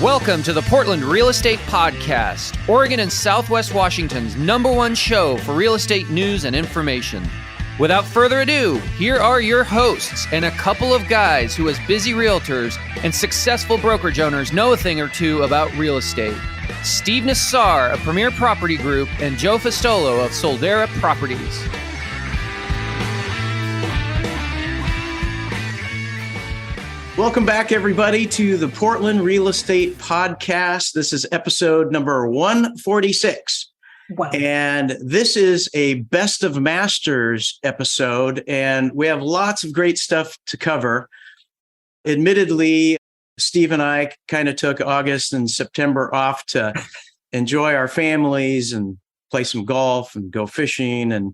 Welcome to the Portland Real Estate Podcast, Oregon and Southwest Washington's #1 show for real estate news and information. Without further ado, here are your hosts and a couple of guys who, as busy realtors and successful brokerage owners, know a thing or two about real estate. Steve Nassar of Premier Property Group and Joe Fustolo of Soldera Properties. Welcome back, everybody, to the Portland Real Estate Podcast. This is episode number 146. Wow. And this is a Best of Masters episode, and we have lots of great stuff to cover. Admittedly, Steve and I kind of took August and September off to enjoy our families and play some golf and go fishing and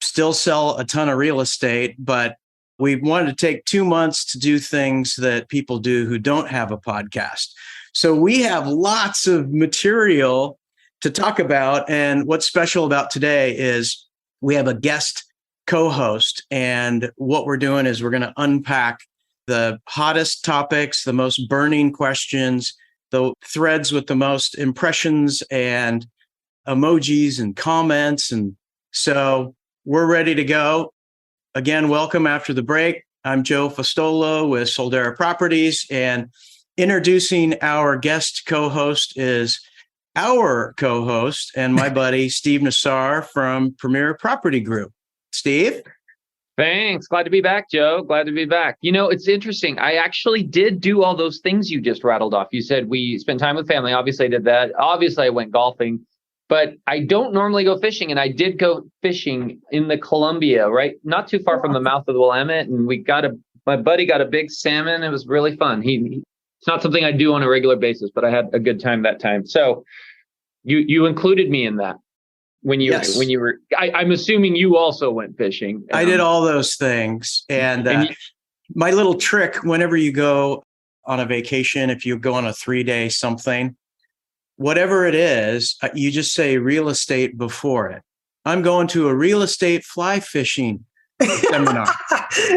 still sell a ton of real estate, but we wanted to take 2 months to do things that people do who don't have a podcast. So we have lots of material to talk about. And what's special about today is we have a guest co-host. And what we're doing is we're going to unpack the hottest topics, the most burning questions, the threads with the most impressions and emojis and comments. And so we're ready to go. Again, welcome after the break. I'm Joe Fustolo with Soldera Properties, and introducing our guest co-host is our co-host and my buddy, Steve Nassar from Premier Property Group. Steve? Thanks. Glad to be back, Joe. Glad to be back. You know, it's interesting. I actually did do all those things you just rattled off. You said we spent time with family. Obviously, I did that. Obviously, I went golfing. But I don't normally go fishing, and I did go fishing in the Columbia, right? Not too far from the mouth of the Willamette, and my buddy got a big salmon. It was really fun. It's not something I do on a regular basis, but I had a good time that time. So you included me in that when you were. I'm assuming you also went fishing. I did all those things, and my little trick whenever you go on a vacation, if you go on a 3-day something. Whatever it is, you just say real estate before it. I'm going to a real estate fly fishing seminar.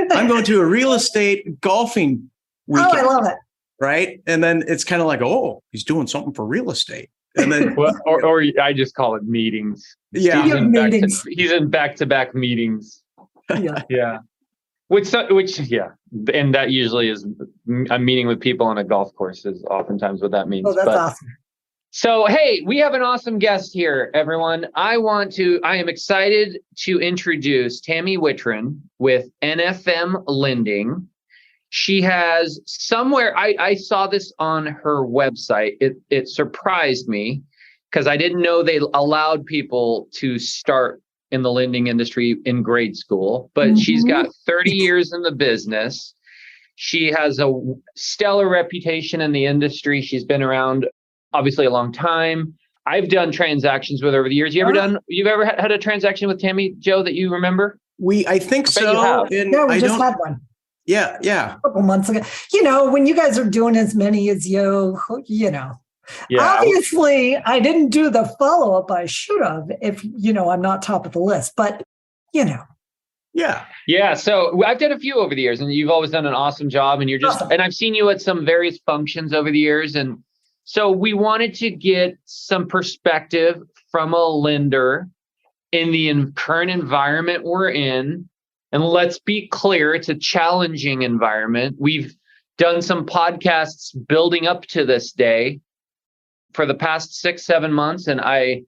I'm going to a real estate golfing weekend. Oh, I love it. Right? And then it's kind of like, oh, he's doing something for real estate. And then, or I just call it meetings. Yeah. He's in back-to-back meetings. Yeah. Which, and that usually is a meeting with people on a golf course is oftentimes what that means. Oh, that's awesome. So, hey, we have an awesome guest here, everyone. I am excited to introduce Tammy Wittren with NFM Lending. She has somewhere, I saw this on her website. It surprised me because I didn't know they allowed people to start in the lending industry in grade school, but she's got 30 years in the business. She has a stellar reputation in the industry. She's been around obviously a long time. I've done transactions with her over the years. You've ever had a transaction with Tammy, Joe, that you remember? I think so. Yeah, we just had one. Yeah. A couple months ago. You know, when you guys are doing as many as you know. Yeah. Obviously, I didn't do the follow-up I should have if, I'm not top of the list, but, Yeah. So I've done a few over the years, and you've always done an awesome job, and and I've seen you at some various functions over the years, and so we wanted to get some perspective from a lender in the current environment we're in. And let's be clear, it's a challenging environment. We've done some podcasts building up to this day for the past 6-7 months. And I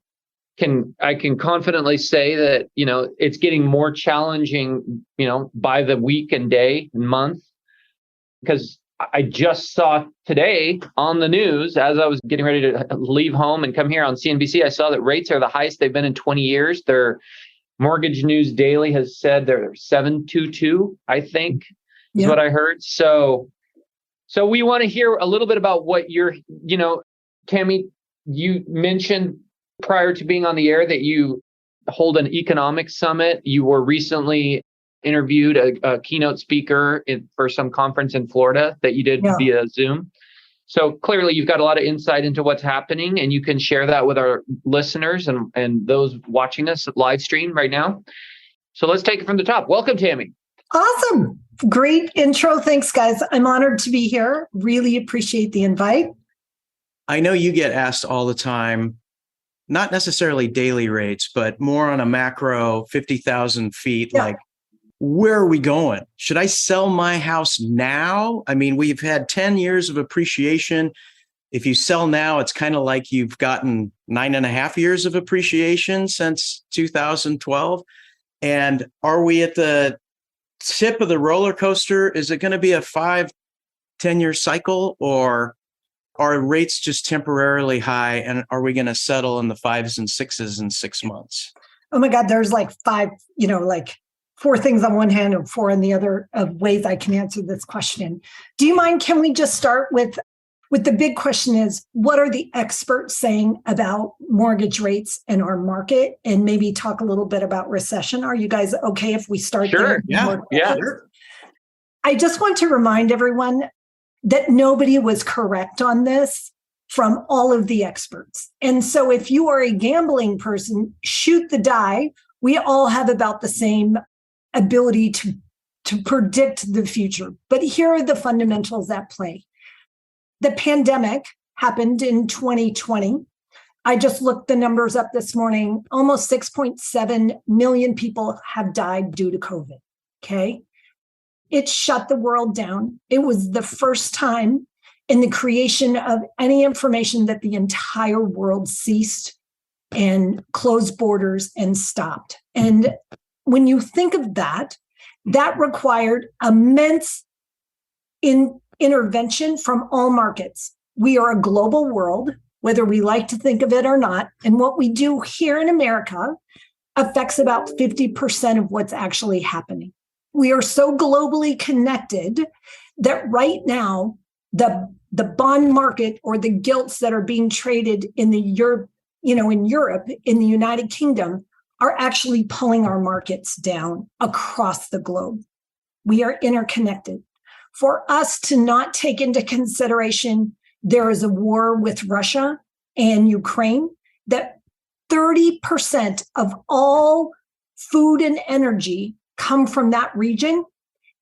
can confidently say that, it's getting more challenging, by the week and day and month, because I just saw today on the news, as I was getting ready to leave home and come here on CNBC, I saw that rates are the highest they've been in 20 years. Their Mortgage News Daily has said they're 7.22, I think, is what I heard. So we want to hear a little bit about what you're, Tammy, you mentioned prior to being on the air that you hold an economic summit. You were recently interviewed a keynote speaker for some conference in Florida that you did via Zoom. So clearly you've got a lot of insight into what's happening, and you can share that with our listeners and those watching us live stream right now. So let's take it from the top. Welcome, Tammy. Awesome. Great intro. Thanks, guys. I'm honored to be here. Really appreciate the invite. I know you get asked all the time, not necessarily daily rates, but more on a macro 50,000 feet, like, where are we going? Should I sell my house now? I mean, we've had 10 years of appreciation. If you sell now, it's kind of like you've gotten 9.5 years of appreciation since 2012. And are we at the tip of the roller coaster? Is it going to be a 5-10 year cycle, or are rates just temporarily high? And are we going to settle in the 5s and 6s in 6 months? Oh my God, there's like 5, like 4 things on one hand and 4 on the other of ways I can answer this question. Do you mind? Can we just start with the big question is, what are the experts saying about mortgage rates and our market, and maybe talk a little bit about recession? Are you guys okay if we start Sure. there? Yeah. Sure. I just want to remind everyone that nobody was correct on this from all of the experts. And so if you are a gambling person, shoot the die. We all have about the same ability to predict the future. But here are the fundamentals at play. The pandemic happened in 2020. I just looked the numbers up this morning. Almost 6.7 million people have died due to COVID. Okay. It shut the world down. It was the first time in the creation of any information that the entire world ceased and closed borders and stopped. And when you think of that, that required immense intervention from all markets. We are a global world, whether we like to think of it or not. And what we do here in America affects about 50% of what's actually happening. We are so globally connected that right now, the bond market or the gilts that are being traded in in Europe, in the United Kingdom, are actually pulling our markets down across the globe. We are interconnected. For us to not take into consideration there is a war with Russia and Ukraine, that 30% of all food and energy come from that region,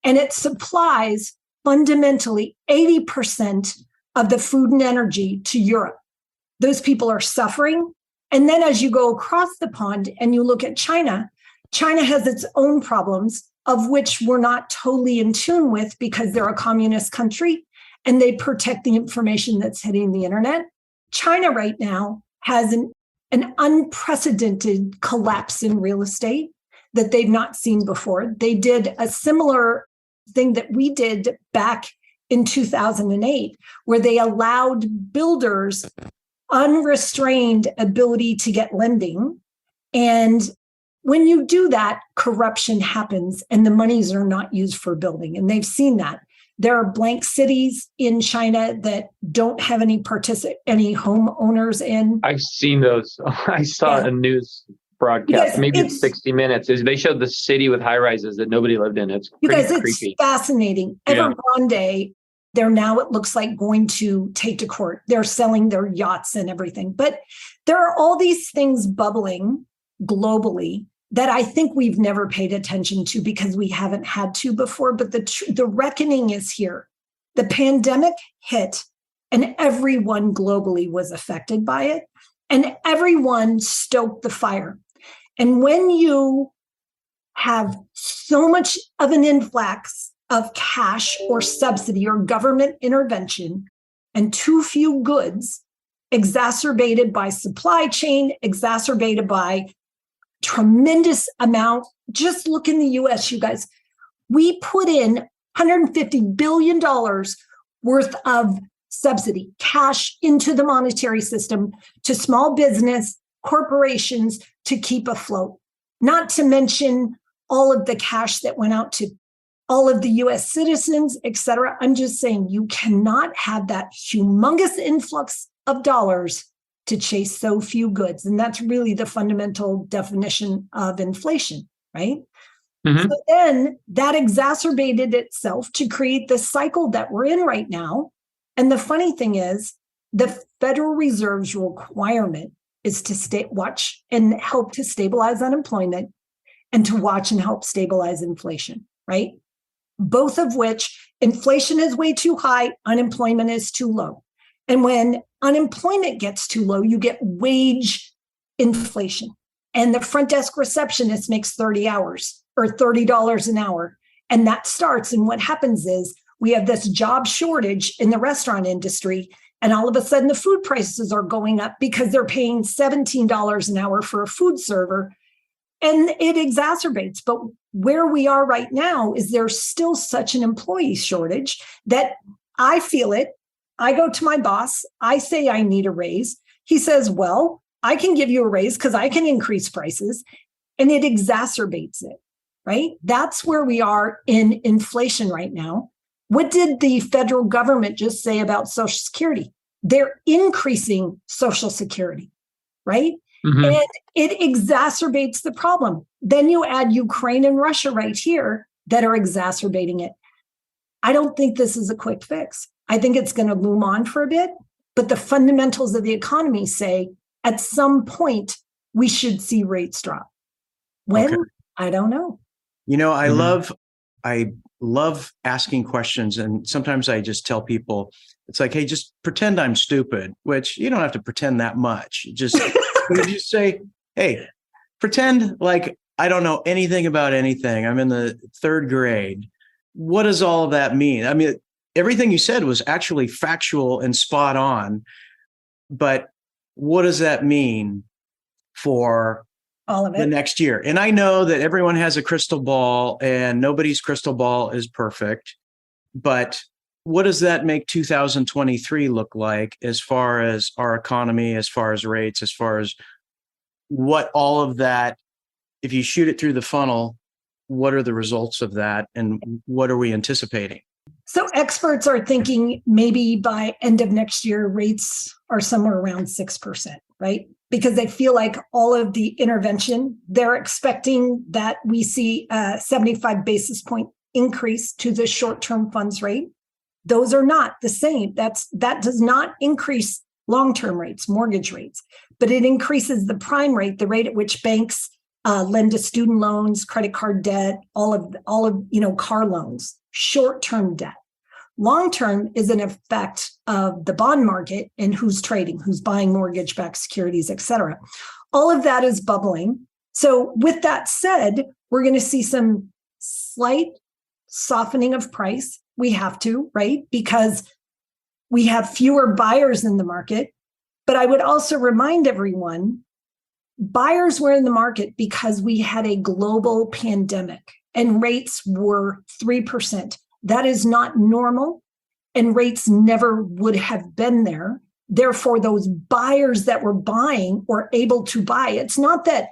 and it supplies fundamentally 80% of the food and energy to Europe. Those people are suffering. And then as you go across the pond and you look at China, China has its own problems, of which we're not totally in tune with because they're a communist country and they protect the information that's hitting the internet. China right now has an unprecedented collapse in real estate that they've not seen before. They did a similar thing that we did back in 2008, where they allowed builders unrestrained ability to get lending. And when you do that, corruption happens and the monies are not used for building. And they've seen that. There are blank cities in China that don't have any homeowners in. I've seen those. I saw a news broadcast, maybe it's 60 Minutes. They showed the city with high rises that nobody lived in. It's creepy. It's fascinating. Evergrande, they're now, it looks like, going to take to court. They're selling their yachts and everything. But there are all these things bubbling globally that I think we've never paid attention to because we haven't had to before. But the reckoning is here. The pandemic hit and everyone globally was affected by it, and everyone stoked the fire. And when you have so much of an influx of cash or subsidy or government intervention and too few goods, exacerbated by supply chain, exacerbated by tremendous amount. Just look in the US, you guys. We put in $150 billion worth of subsidy, cash into the monetary system to small business, corporations to keep afloat. Not to mention all of the cash that went out to all of the US citizens, et cetera. I'm just saying you cannot have that humongous influx of dollars to chase so few goods. And that's really the fundamental definition of inflation, right? Mm-hmm. So then that exacerbated itself to create the cycle that we're in right now. And the funny thing is, the Federal Reserve's requirement is to watch and help to stabilize unemployment and to watch and help stabilize inflation, right? Both of which, inflation is way too high, unemployment is too low. And when unemployment gets too low, you get wage inflation. And the front desk receptionist makes 30 hours or $30 an hour. And that starts. And what happens is we have this job shortage in the restaurant industry. And all of a sudden, the food prices are going up because they're paying $17 an hour for a food server. And it exacerbates. But where we are right now is there's still such an employee shortage that I feel it. I go to my boss. I say I need a raise. He says, well, I can give you a raise because I can increase prices. And it exacerbates it, right? That's where we are in inflation right now. What did the federal government just say about Social Security? They're increasing Social Security, right? Mm-hmm. And it exacerbates the problem. Then you add Ukraine and Russia right here that are exacerbating it. I don't think this is a quick fix. I think it's going to loom on for a bit, but the fundamentals of the economy say at some point we should see rates drop. When? Okay. I don't know. You know, I love asking questions, and sometimes I just tell people, it's like, hey, just pretend I'm stupid, which you don't have to pretend that much. Just say, hey, pretend like I don't know anything about anything. I'm in the third grade. What does all of that mean? I mean, everything you said was actually factual and spot on, but what does that mean for all of it, the next year? And I know that everyone has a crystal ball and nobody's crystal ball is perfect, but what does that make 2023 look like as far as our economy, as far as rates, as far as what all of that, if you shoot it through the funnel, what are the results of that and what are we anticipating? So experts are thinking maybe by end of next year, rates are somewhere around 6%, right? Because they feel like all of the intervention, they're expecting that we see a 75 basis point increase to the short-term funds rate. Those are not the same. That does not increase long-term rates, mortgage rates, but it increases the prime rate, the rate at which banks lend to student loans, credit card debt, all of car loans, short-term debt. Long-term is an effect of the bond market and who's trading, who's buying mortgage-backed securities, et cetera. All of that is bubbling. So with that said, we're going to see some slight softening of price. We have to, right? Because we have fewer buyers in the market. But I would also remind everyone, buyers were in the market because we had a global pandemic and rates were 3%. That is not normal, and rates never would have been there. Therefore, those buyers that were buying were able to buy. It's not that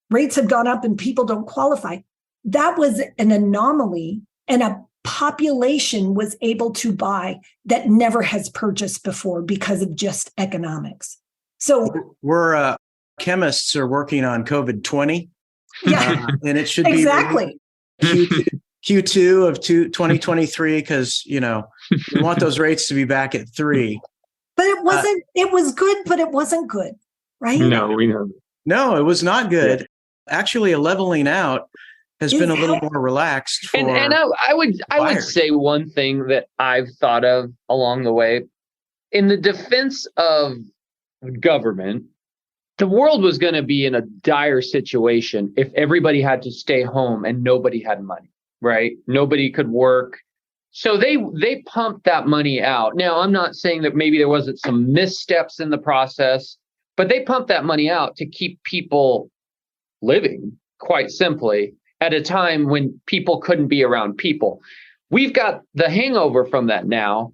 rates have gone up and people don't qualify. That was an anomaly, and a population was able to buy that never has purchased before because of just economics. So we're chemists are working on COVID-20. Yeah, and it should exactly. be Q2 of 2023, because, we want those rates to be back at 3. But it wasn't, it was good, but it wasn't good, right? No, we know. No, it was not good. Yeah. Actually, a leveling out has been a little more relaxed. For and I would say one thing that I've thought of along the way, in the defense of government, the world was going to be in a dire situation if everybody had to stay home and nobody had money, right? Nobody could work. So they pumped that money out. Now, I'm not saying that maybe there wasn't some missteps in the process, but they pumped that money out to keep people living, quite simply, at a time when people couldn't be around people. We've got the hangover from that now,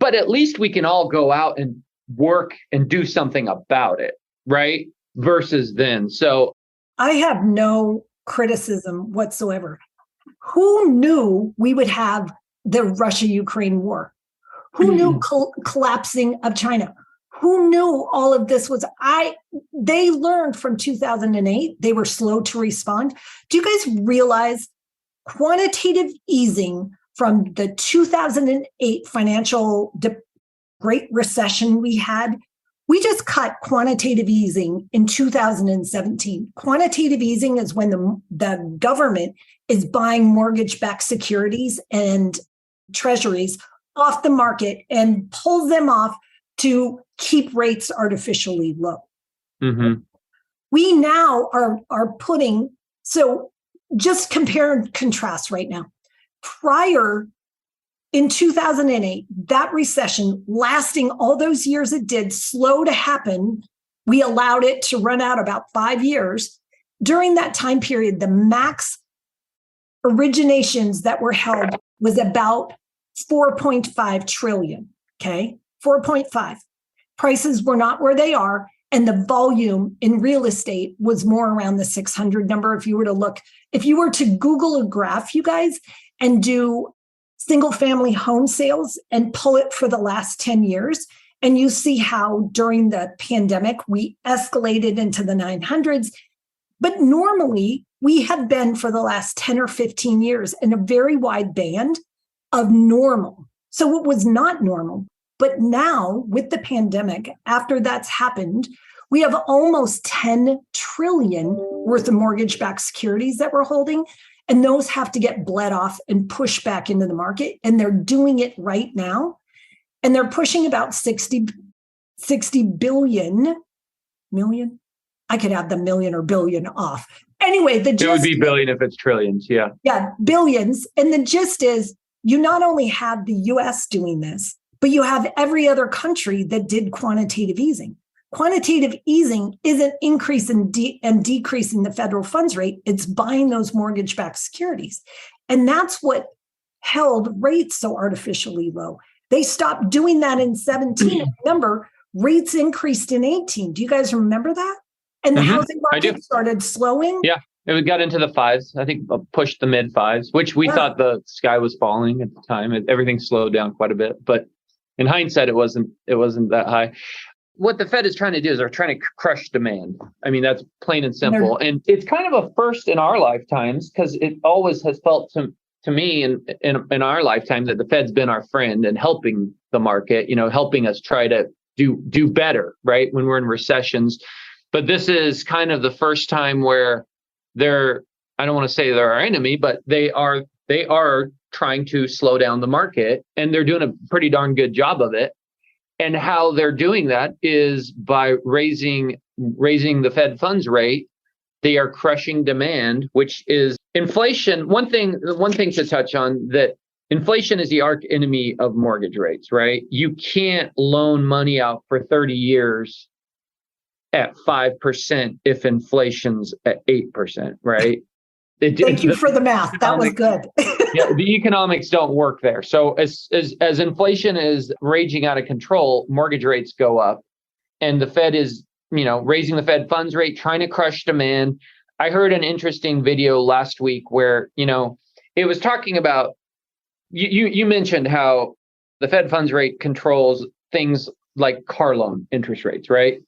but at least we can all go out and work and do something about it, right? Versus then. So I have no criticism whatsoever. Who knew we would have the Russia-Ukraine war? Who knew collapsing of China? Who knew all of this was? They learned from 2008. They were slow to respond. Do you guys realize quantitative easing from the 2008 financial Great Recession we had? We just cut quantitative easing in 2017. Quantitative easing is when the government is buying mortgage-backed securities and treasuries off the market and pulls them off to keep rates artificially low. Mm-hmm. We now are putting, so just compare and contrast right now. Prior in 2008, that recession lasting all those years it did, slow to happen. We allowed it to run out about 5 years. During that time period, the max originations that were held was about 4.5 trillion. Okay, 4.5. Prices were not where they are. And the volume in real estate was more around the 600 number. If you were to Google a graph, you guys, and do single family home sales and pull it for the last 10 years, and you see how during the pandemic, we escalated into the 900s. But normally we have been for the last 10 or 15 years in a very wide band of normal. So it was not normal. But now with the pandemic, after that's happened, we have almost 10 trillion worth of mortgage-backed securities that we're holding. And those have to get bled off and pushed back into the market. And they're doing it right now. And they're pushing about 60 million. I could add the million or billion off. Anyway, the gist, it would be billion if it's trillions. Yeah. Yeah, billions. And the gist is you not only have the US doing this, but you have every other country that did quantitative easing. Quantitative easing isn't increasing and decreasing the federal funds rate. It's buying those mortgage-backed securities. And that's what held rates so artificially low. They stopped doing that in 17. Remember, rates increased in 18. Do you guys remember that? And the housing market started slowing. Yeah, it got into the fives. I think pushed the mid fives, which we thought the sky was falling at the time. Everything slowed down quite a bit. But in hindsight, it wasn't that high. What the Fed is trying to do is they're trying to crush demand. I mean, that's plain and simple. And it's kind of a first in our lifetimes, because it always has felt to me in our lifetime that the Fed's been our friend and helping the market, helping us try to do better, right? When we're in recessions. But this is kind of the first time where I don't want to say they're our enemy, but they are trying to slow down the market, and they're doing a pretty darn good job of it. And how they're doing that is by raising the Fed funds rate. They are crushing demand, which is inflation. One thing to touch on, that inflation is the arch enemy of mortgage rates, right? You can't loan money out for 30 years at 5% if inflation's at 8%, right? Thank you for the math. That was good. Yeah, the economics don't work there. So as inflation is raging out of control, mortgage rates go up, and the Fed is, raising the Fed funds rate, trying to crush demand. I heard an interesting video last week where, it was talking about, you mentioned how the Fed funds rate controls things like car loan interest rates, right?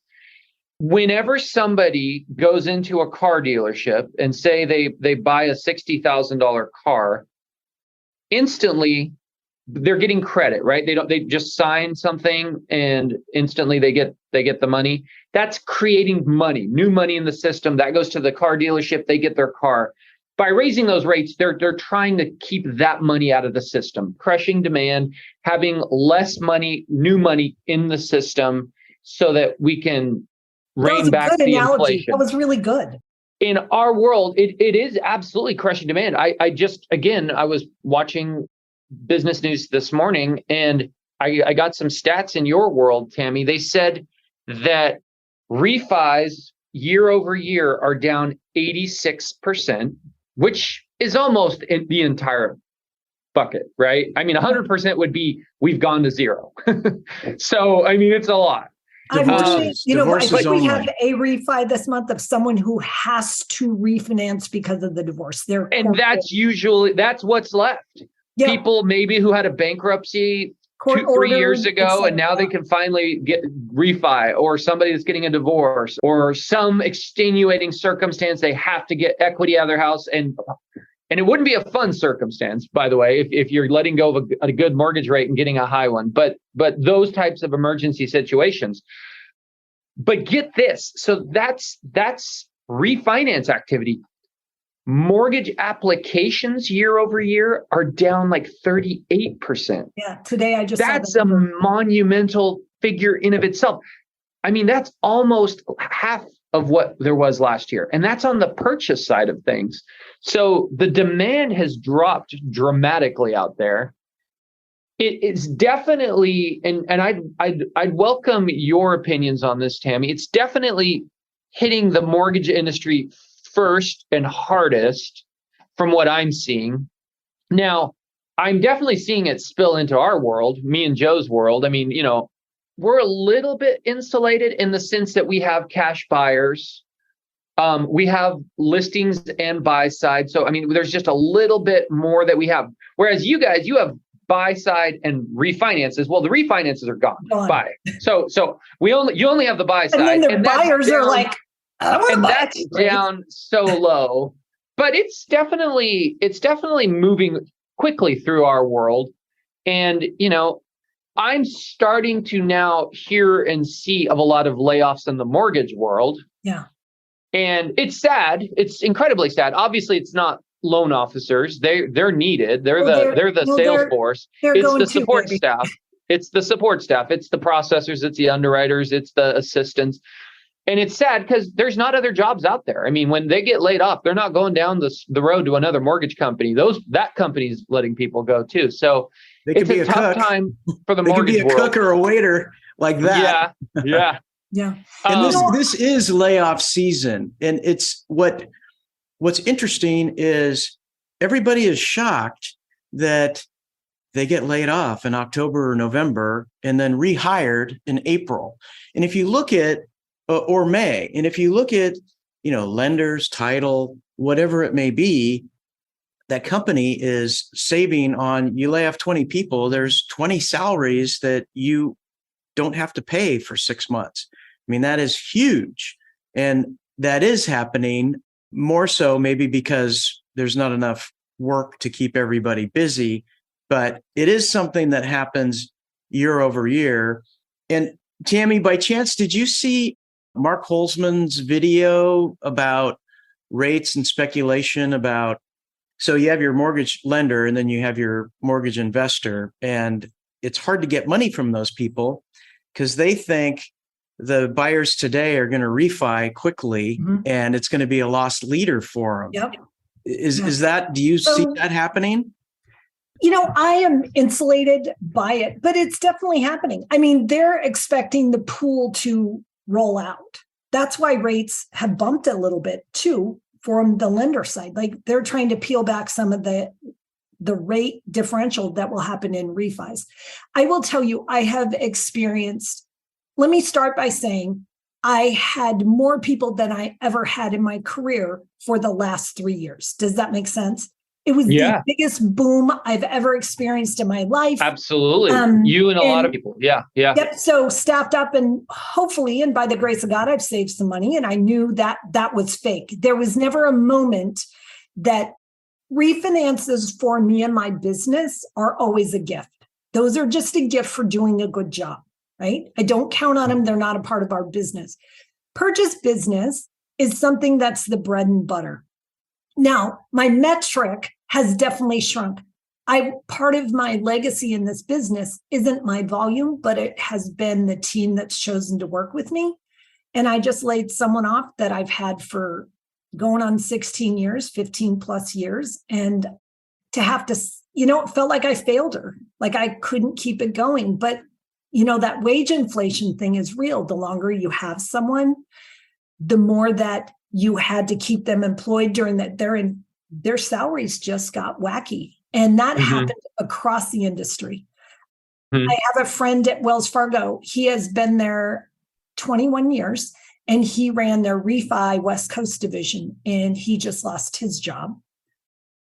Whenever somebody goes into a car dealership and say they buy a $60,000 car, instantly they're getting credit, right? They just sign something and instantly they get the money. That's creating money, new money in the system that goes to the car dealership. They get their car. By raising those rates, they're trying to keep that money out of the system, crushing demand, having less money, new money in the system, so that we can rein back the inflation. That was really good. In our world, it is absolutely crushing demand. I was watching business news this morning, and I got some stats in your world, Tammy. They said that refis year over year are down 86%, which is almost in the entire bucket, right? I mean, 100% would be we've gone to zero. So, I mean, it's a lot. Divorces, I think we have a refi this month of someone who has to refinance because of the divorce. And that's what's left. Yep. People maybe who had a bankruptcy 2-3 years ago, and now they can finally get refi, or somebody that's getting a divorce, or some extenuating circumstance. They have to get equity out of their house. And it wouldn't be a fun circumstance, by the way, if you're letting go of a good mortgage rate and getting a high one. But those types of emergency situations. But get this. So that's refinance activity. Mortgage applications year over year are down like 38%. Yeah, today I just that's a monumental figure in of itself. I mean, that's almost half of what there was last year. And that's on the purchase side of things. So the demand has dropped dramatically out there. It's definitely, and I'd welcome your opinions on this, Tammy. It's definitely hitting the mortgage industry first and hardest from what I'm seeing. Now, I'm definitely seeing it spill into our world, me and Joe's world. I mean, we're a little bit insulated in the sense that we have cash buyers. We have listings and buy side. So, I mean, there's just a little bit more that we have. Whereas you guys, you have buy side and refinances. Well, the refinances are gone. Buy. So you only have the buy side. And then the buyers are like, and that's down so low. But it's definitely moving quickly through our world. And, I'm starting to now hear and see of a lot of layoffs in the mortgage world. Yeah. And it's sad. It's incredibly sad. Obviously, it's not loan officers. They're needed. They're the sales force. It's the support staff. It's the support staff. It's the processors. It's the underwriters. It's the assistants. And it's sad because there's not other jobs out there. I mean, when they get laid off, they're not going down the road to another mortgage company. That company's letting people go too. So it's a tough time for the mortgage world. They could be a cook or a waiter like that. Yeah. Yeah. And this is layoff season. And it's what's interesting is everybody is shocked that they get laid off in October or November and then rehired in April. And if you look at or May. And if you look at, lenders, title, whatever it may be, that company is saving on, you lay off 20 people, there's 20 salaries that you don't have to pay for 6 months. I mean, that is huge. And that is happening more so maybe because there's not enough work to keep everybody busy, but it is something that happens year over year. And Tammy, by chance, did you see Mark Holzman's video about rates and speculation about, so you have your mortgage lender and then you have your mortgage investor, and it's hard to get money from those people because they think the buyers today are going to refi quickly and it's going to be a lost leader for them. Yep. Is that, do you see that happening? I am insulated by it, but it's definitely happening. I mean, they're expecting the pool to roll out. That's why rates have bumped a little bit too from the lender side. Like they're trying to peel back some of the rate differential that will happen in refis. I will tell you, I have experienced, let me start by saying I had more people than I ever had in my career for the last 3 years. Does that make sense? It was the biggest boom I've ever experienced in my life. Absolutely. You and a lot of people. Yeah. Yep. So staffed up, and hopefully, and by the grace of God, I've saved some money. And I knew that was fake. There was never a moment that refinances for me and my business are always a gift. Those are just a gift for doing a good job, right? I don't count on them. They're not a part of our business. Purchase business is something that's the bread and butter. Now, my metric has definitely shrunk. Part of my legacy in this business isn't my volume, but it has been the team that's chosen to work with me. And I just laid someone off that I've had for going on 16 years, 15 plus years. And to have to, it felt like I failed her, like I couldn't keep it going. But, that wage inflation thing is real. The longer you have someone, the more that you had to keep them employed during that. Their salaries just got wacky. And that happened across the industry. I have a friend at Wells Fargo. He has been there 21 years and he ran their refi West Coast division, and he just lost his job.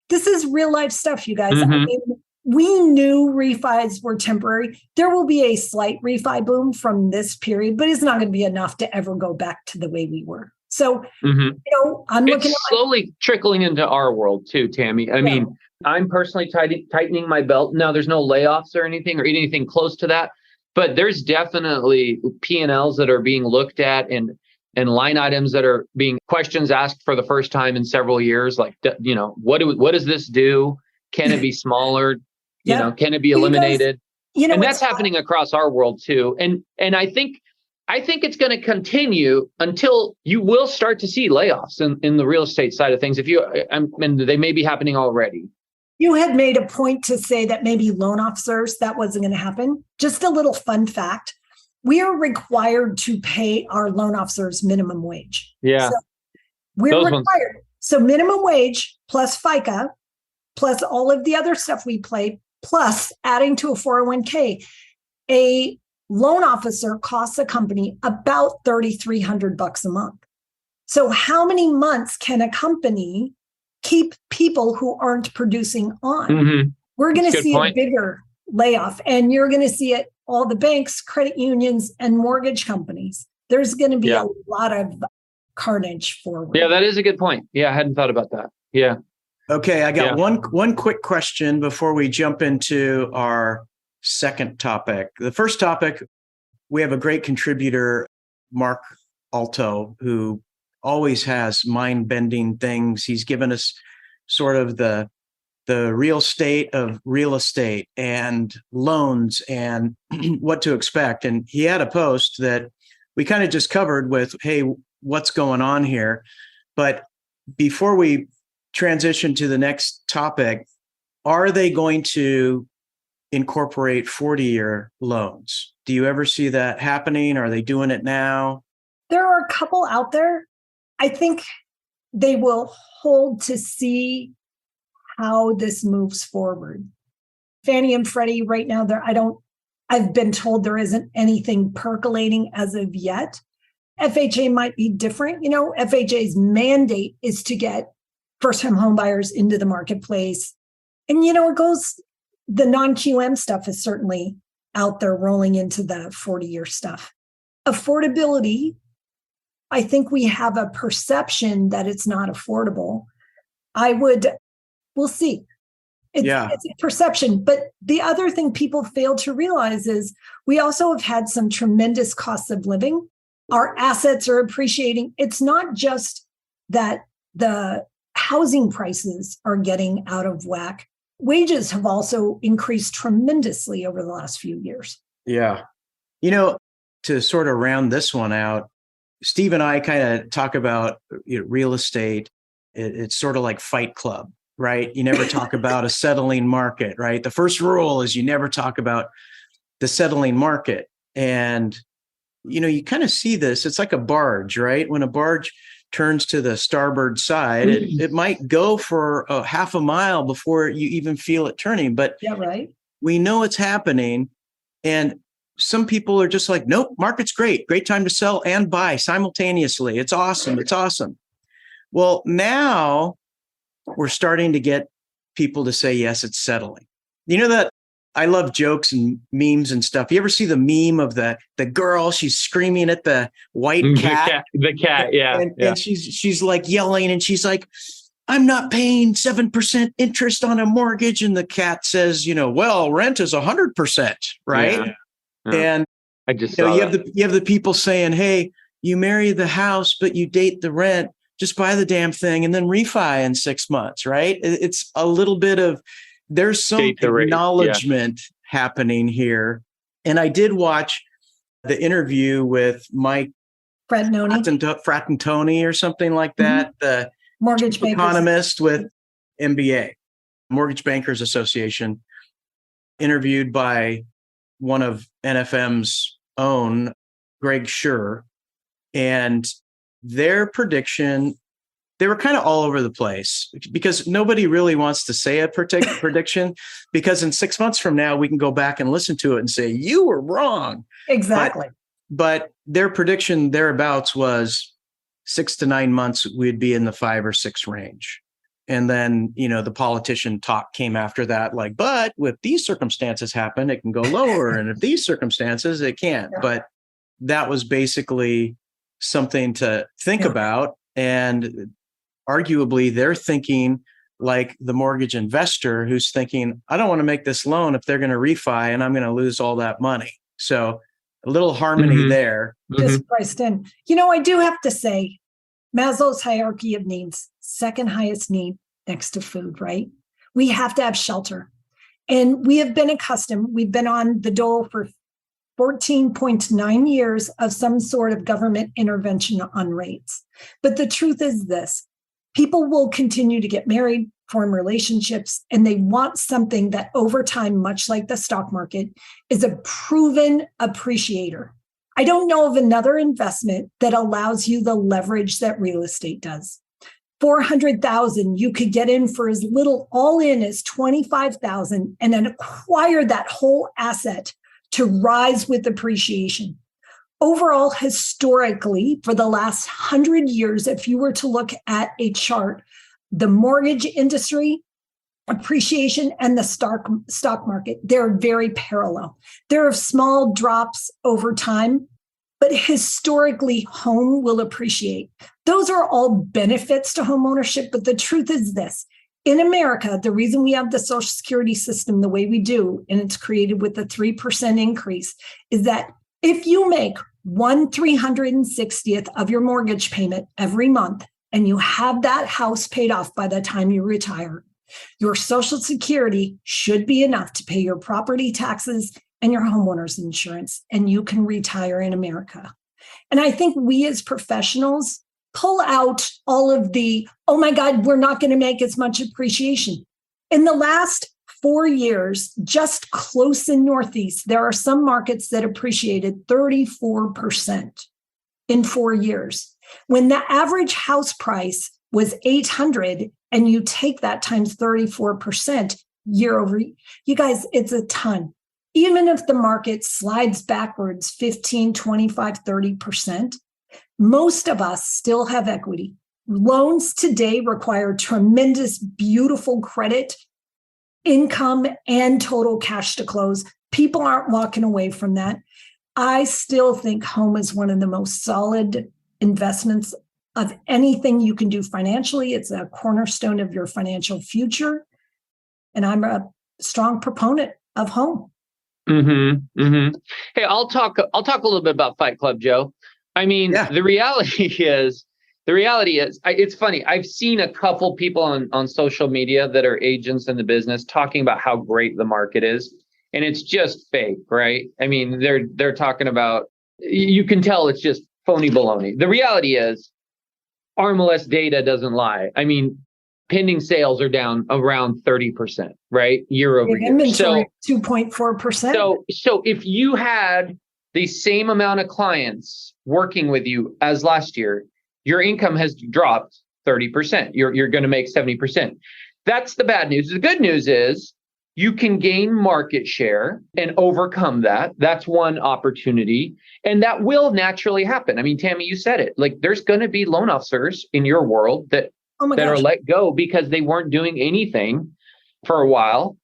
This is real life stuff, you guys. I mean, we knew refis were temporary. There will be a slight refi boom from this period, but it's not going to be enough to ever go back to the way we were. So, I'm looking at slowly trickling into our world too, Tammy. I mean, I'm personally tightening my belt. Now, there's no layoffs or anything close to that, but there's definitely P&Ls that are being looked at and line items that are being questions asked for the first time in several years. Like, what does this do? Can it be smaller? Can it be eliminated? And that's happening across our world too. And I think it's going to continue until you will start to see layoffs in the real estate side of things. And they may be happening already. You had made a point to say that maybe loan officers, that wasn't going to happen. Just a little fun fact. We are required to pay our loan officers minimum wage. Yeah. So we're Those required. ones. So minimum wage plus FICA, plus all of the other stuff we play, plus adding to a 401k, a loan officer costs a company about $3,300 a month. So how many months can a company keep people who aren't producing on? Mm-hmm. We're going to see a bigger layoff, and you're going to see it all the banks, credit unions, and mortgage companies. There's going to be a lot of carnage forward. Yeah, that is a good point. Yeah, I hadn't thought about that. Yeah. Okay, I got one quick question before we jump into our second topic. The first topic, we have a great contributor, Mark Alto, who always has mind-bending things. He's given us sort of the real state of real estate and loans and what to expect. And he had a post that we kind of just covered with, hey, what's going on here? But before we transition to the next topic, are they going to incorporate 40-year loans? Do you ever see that happening? Are they doing it now? There are a couple out there. I think they will hold to see how this moves forward. Fannie and Freddie right now, I've been told there isn't anything percolating as of yet. FHA might be different. FHA's mandate is to get first-time home buyers into the marketplace. And, the non-QM stuff is certainly out there rolling into the 40-year stuff. Affordability, I think we have a perception that it's not affordable. We'll see. It's a perception. But the other thing people fail to realize is we also have had some tremendous costs of living. Our assets are appreciating. It's not just that the housing prices are getting out of whack. Wages have also increased tremendously over the last few years. Yeah. To sort of round this one out, Steve and I kind of talk about real estate. It's sort of like Fight Club, right? You never talk about a settling market, right? The first rule is you never talk about the settling market. And, you kind of see this. It's like a barge, right? When a barge turns to the starboard side, it might go for a half a mile before you even feel it turning. But we know it's happening. And some people are just like, nope, market's great. Great time to sell and buy simultaneously. It's awesome. It's awesome. Well, now we're starting to get people to say, yes, it's settling. That I love jokes and memes and stuff. You ever see the meme of the girl? She's screaming at the white cat. The cat, yeah. And she's like yelling, and she's like, I'm not paying 7% interest on a mortgage. And the cat says, well, rent is 100%, right? Yeah. And I just you have the people saying, hey, you marry the house, but you date the rent. Just buy the damn thing and then refi in 6 months, right? It's a little bit of, there's some acknowledgement happening here. And I did watch the interview with Mike Fratantoni or something like that, the mortgage economist with MBA, Mortgage Bankers Association, interviewed by one of NFM's own, Greg Schur. And their prediction, they were kind of all over the place because nobody really wants to say a prediction, because in 6 months from now, we can go back and listen to it and say, you were wrong. Exactly. But their prediction thereabouts was 6 to 9 months, we'd be in the 5 or 6 range. And then, the politician talk came after that, like, but if these circumstances happen, it can go lower. And if these circumstances, it can't. Yeah. But that was basically something to think about. And arguably, they're thinking like the mortgage investor who's thinking, I don't want to make this loan if they're going to refi and I'm going to lose all that money. So a little harmony there. Just priced in. I do have to say, Maslow's hierarchy of needs, second highest need next to food, right? We have to have shelter. And we have been accustomed, we've been on the dole for 14.9 years of some sort of government intervention on rates. But the truth is this, people will continue to get married, form relationships, and they want something that over time, much like the stock market, is a proven appreciator. I don't know of another investment that allows you the leverage that real estate does. 400,000, you could get in for as little all in as 25,000 and then acquire that whole asset to rise with appreciation. Overall, historically, for the last 100 years, if you were to look at a chart, the mortgage industry, appreciation, and the stock market, they're very parallel. There are small drops over time, but historically, home will appreciate. Those are all benefits to home ownership, but the truth is this. In America, the reason we have the Social Security system the way we do, and it's created with the 3% increase, is that if you make 1/360th of your mortgage payment every month, and you have that house paid off by the time you retire, your Social Security should be enough to pay your property taxes and your homeowner's insurance, and you can retire in America. And I think we as professionals pull out all of the, oh my God, we're not going to make as much appreciation. In the last 4 years, just close in Northeast, there are some markets that appreciated 34% in 4 years. When the average house price was 800 and you take that times 34% year over, you guys, it's a ton. Even if the market slides backwards 15, 25, 30%, most of us still have equity. Loans today require tremendous, beautiful credit, income, and total cash to close. People aren't walking away from that. I still think home is one of the most solid investments of anything you can do financially. It's a cornerstone of your financial future. And I'm a strong proponent of home. Hey, I'll talk a little bit about Fight Club, Joe. I mean, the reality is, it's funny. I've seen a couple people on social media that are agents in the business talking about how great the market is, and it's just fake, right? I mean, they're talking about, you can tell it's just phony baloney. The reality is, RMLS data doesn't lie. I mean, pending sales are down around 30%, right? Year over year. Inventory 2.4%. So if you had the same amount of clients working with you as last year, your income has dropped 30%. You're going to make 70%. That's the bad news. The good news is you can gain market share and overcome that. That's one opportunity. And that will naturally happen. I mean, Tammy, you said it. Like, there's going to be loan officers in your world that are let go because they weren't doing anything for a while.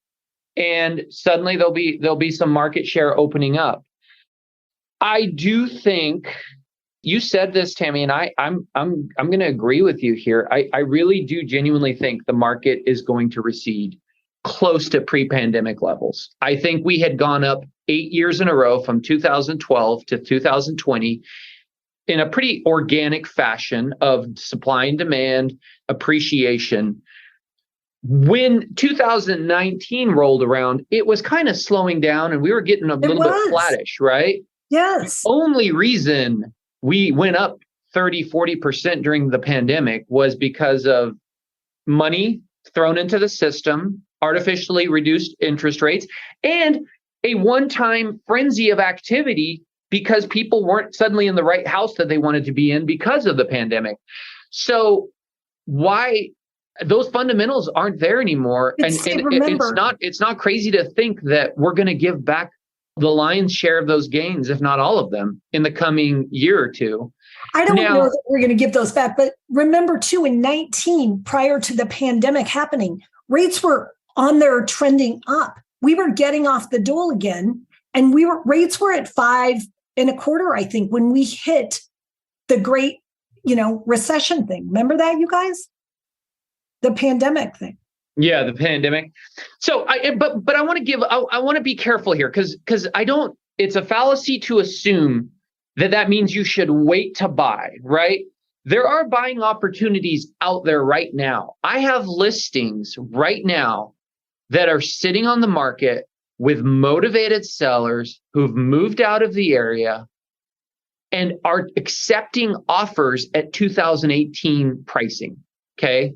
And suddenly there'll be some market share opening up. I do think you said this, Tammy, and I'm going to agree with you here. I really do genuinely think the market is going to recede close to pre-pandemic levels. I think we had gone up 8 years in a row from 2012 to 2020 in a pretty organic fashion of supply and demand appreciation. When 2019 rolled around, it was kind of slowing down and we were getting a little bit flattish, right? Yes. The only reason we went up 30, 40% during the pandemic was because of money thrown into the system, artificially reduced interest rates, and a one-time frenzy of activity because people weren't suddenly in the right house that they wanted to be in because of the pandemic. So why those fundamentals aren't there anymore? It's not crazy to think that we're going to give back the lion's share of those gains, if not all of them, in the coming year or two. I don't know that we're going to give those back, but remember too, in 19, prior to the pandemic happening, rates were on their trending up. We were getting off the dole again, and rates were at 5.25%, I think, when we hit the great, recession thing. Remember that, you guys? The pandemic thing. Yeah, the pandemic. So, but I want to be careful here because it's a fallacy to assume that means you should wait to buy, right? There are buying opportunities out there right now. I have listings right now that are sitting on the market with motivated sellers who've moved out of the area and are accepting offers at 2018 pricing. Okay.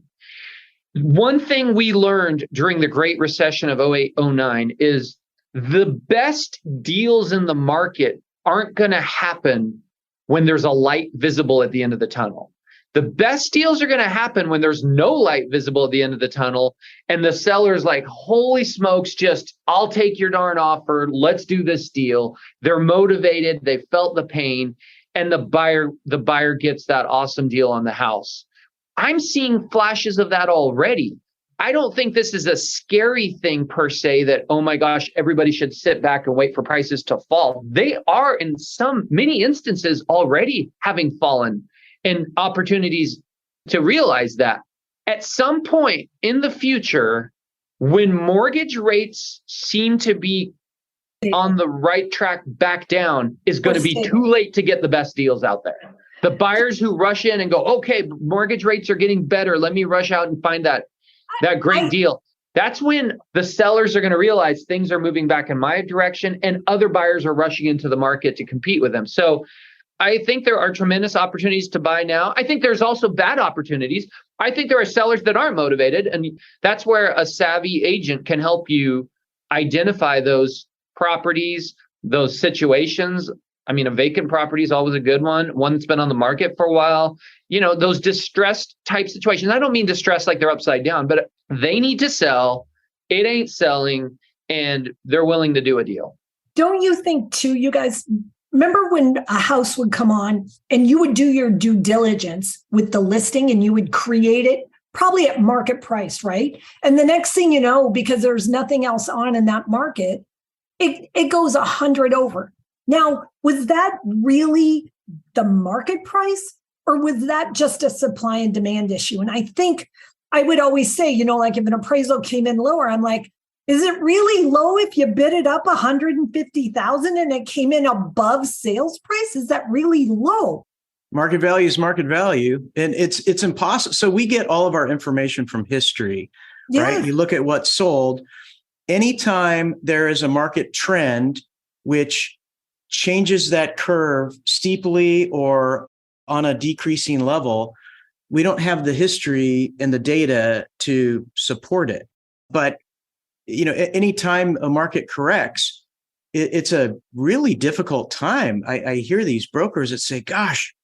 One thing we learned during the Great Recession of 08, 09 is the best deals in the market aren't going to happen when there's a light visible at the end of the tunnel. The best deals are going to happen when there's no light visible at the end of the tunnel and the seller's like, holy smokes, just I'll take your darn offer. Let's do this deal. They're motivated. They felt the pain, and the buyer gets that awesome deal on the house. I'm seeing flashes of that already. I don't think this is a scary thing per se that, oh my gosh, everybody should sit back and wait for prices to fall. They are in many instances already having fallen, and opportunities to realize that. At some point in the future, when mortgage rates seem to be on the right track back down, is going to be too late to get the best deals out there. The buyers who rush in and go, okay, mortgage rates are getting better, let me rush out and find that great deal. That's when the sellers are going to realize things are moving back in my direction and other buyers are rushing into the market to compete with them. So I think there are tremendous opportunities to buy now. I think there's also bad opportunities. I think there are sellers that aren't motivated, and that's where a savvy agent can help you identify those properties, those situations. I mean, a vacant property is always a good one that's been on the market for a while. You know, those distressed type situations. I don't mean distressed like they're upside down, but they need to sell. It ain't selling, and they're willing to do a deal. Don't you think too, you guys, remember when a house would come on and you would do your due diligence with the listing and you would create it probably at market price, right? And the next thing you know, because there's nothing else on in that market, it goes 100 over. Now, was that really the market price, or was that just a supply and demand issue? And I think I would always say, you know, like if an appraisal came in lower, I'm like, is it really low if you bid it up 150,000 and it came in above sales price? Is that really low? Market value is market value, and it's impossible. So we get all of our information from history, right? You look at what's sold. Anytime there is a market trend which changes that curve steeply or on a decreasing level, we don't have the history and the data to support it. But you know, anytime a market corrects, it's a really difficult time. I hear these brokers that say, gosh,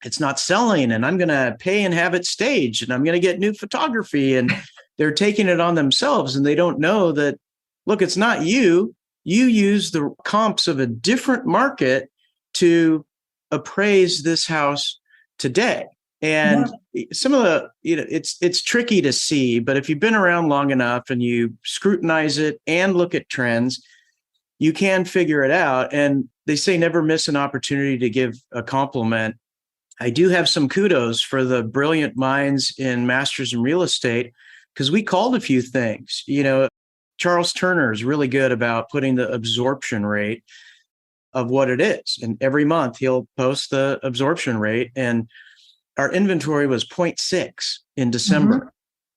it's not selling and I'm going to pay and have it staged and I'm going to get new photography, and they're taking it on themselves and they don't know that, look, it's not you. You use the comps of a different market to appraise this house today. And some of the, you know, it's tricky to see, but if you've been around long enough and you scrutinize it and look at trends, you can figure it out. And they say never miss an opportunity to give a compliment. I do have some kudos for the brilliant minds in Masters in Real Estate, because we called a few things. You know, Charles Turner is really good about putting the absorption rate of what it is. And every month he'll post the absorption rate. And our inventory was 0.6 in December.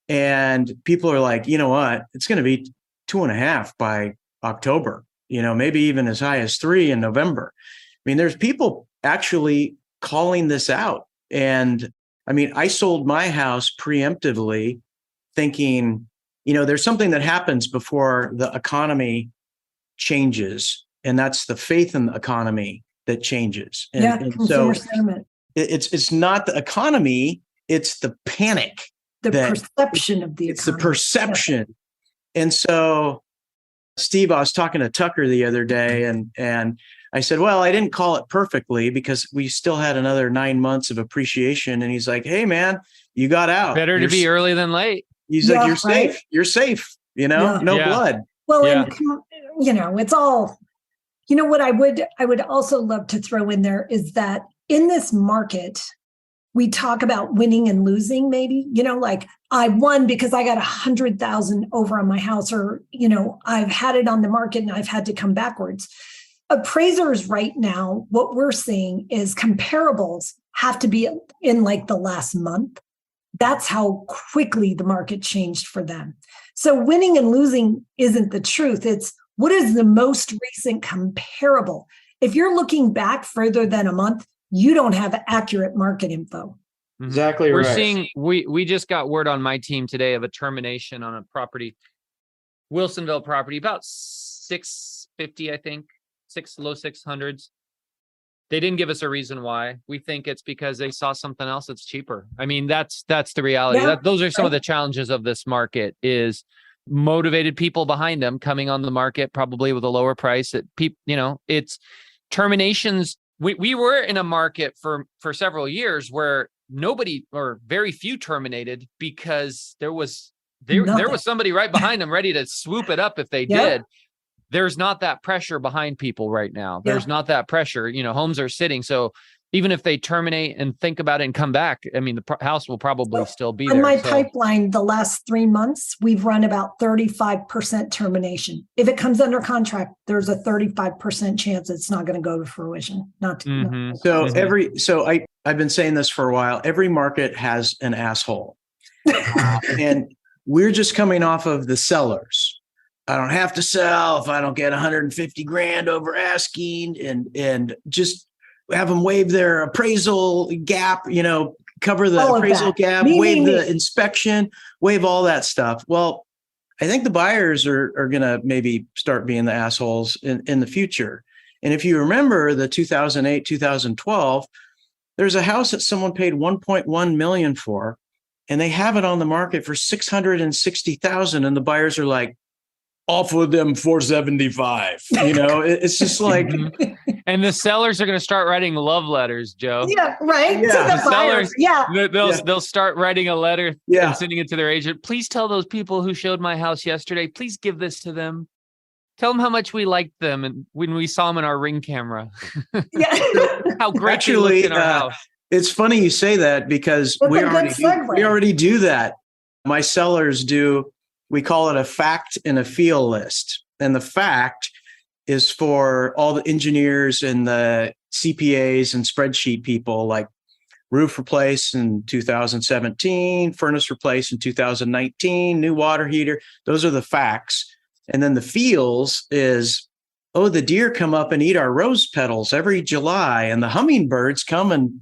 And people are like, you know what? It's going to be 2.5 by October, you know, maybe even as high as 3 in November. I mean, there's people actually calling this out. And I mean, I sold my house preemptively thinking, you know, there's something that happens before the economy changes. And that's the faith in the economy that changes. And consumer sentiment. It's not the economy, it's the panic. The perception of the economy. It's the perception. Yeah. And so, Steve, I was talking to Tucker the other day and I said, well, I didn't call it perfectly because we still had another 9 months of appreciation. And he's like, hey, man, you got out. Better to be early than late. He's like, you're safe. You're safe. You know, no blood. Well, and, you know, it's all, you know, what I would also love to throw in there is that in this market, we talk about winning and losing, maybe, you know, like I won because I got 100,000 over on my house, or, you know, I've had it on the market and I've had to come backwards. Appraisers right now, what we're seeing is comparables have to be in like the last month That's how quickly the market changed for them. So winning and losing isn't the truth. It's what is the most recent comparable. If you're looking back further than a month, you don't have accurate market info. Exactly We're right. seeing, we just got word on my team today of a termination on a property, Wilsonville property, about 650, I think, low 600s. They didn't give us a reason why. We think it's because they saw something else that's cheaper. I mean, that's the reality. Yeah, Those are some of the challenges of this market, is motivated people behind them coming on the market, probably with a lower price. That people, it's terminations. We were in a market for several years where nobody or very few terminated because there was somebody right behind them ready to swoop it up if they did. There's not that pressure behind people right now. There's not that pressure. Homes are sitting. So even if they terminate and think about it and come back, I mean, the house will probably still be there. On my pipeline, the last 3 months, we've run about 35% termination. If it comes under contract, there's a 35% chance it's not going to go to fruition. I've been saying this for a while. Every market has an asshole. And we're just coming off of the sellers. I don't have to sell if I don't get 150 grand over asking, and just have them waive their appraisal gap, cover the appraisal gap, waive the inspection, waive all that stuff. Well, I think the buyers are going to maybe start being the assholes in the future. And if you remember the 2008, 2012, there's a house that someone paid 1.1 million for, and they have it on the market for 660,000. And the buyers are like, offer them 475. It's just like, and the sellers are going to start writing love letters, Joe. Yeah, right. Yeah. To the buyers. Yeah. They'll start writing a letter and sending it to their agent. Please tell those people who showed my house yesterday, please give this to them. Tell them how much we liked them and when we saw them in our Ring camera. How great they looked in our house. It's funny you say that because we already do that. My sellers do. We call it a fact and a feel list. And the fact is for all the engineers and the CPAs and spreadsheet people, like roof replace in 2017, furnace replace in 2019, new water heater. Those are the facts. And then the feels is, the deer come up and eat our rose petals every July, and the hummingbirds come and,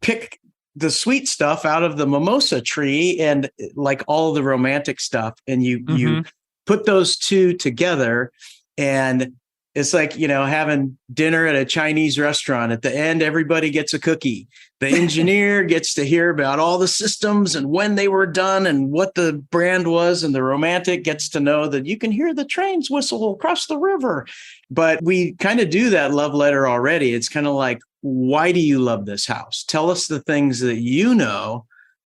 pick the sweet stuff out of the mimosa tree, and like all the romantic stuff. And you put those two together, and it's like, having dinner at a Chinese restaurant. At the end, everybody gets a cookie. The engineer gets to hear about all the systems and when they were done and what the brand was. And the romantic gets to know that you can hear the trains whistle across the river. But we kind of do that love letter already. It's kind of like, why do you love this house? Tell us the things that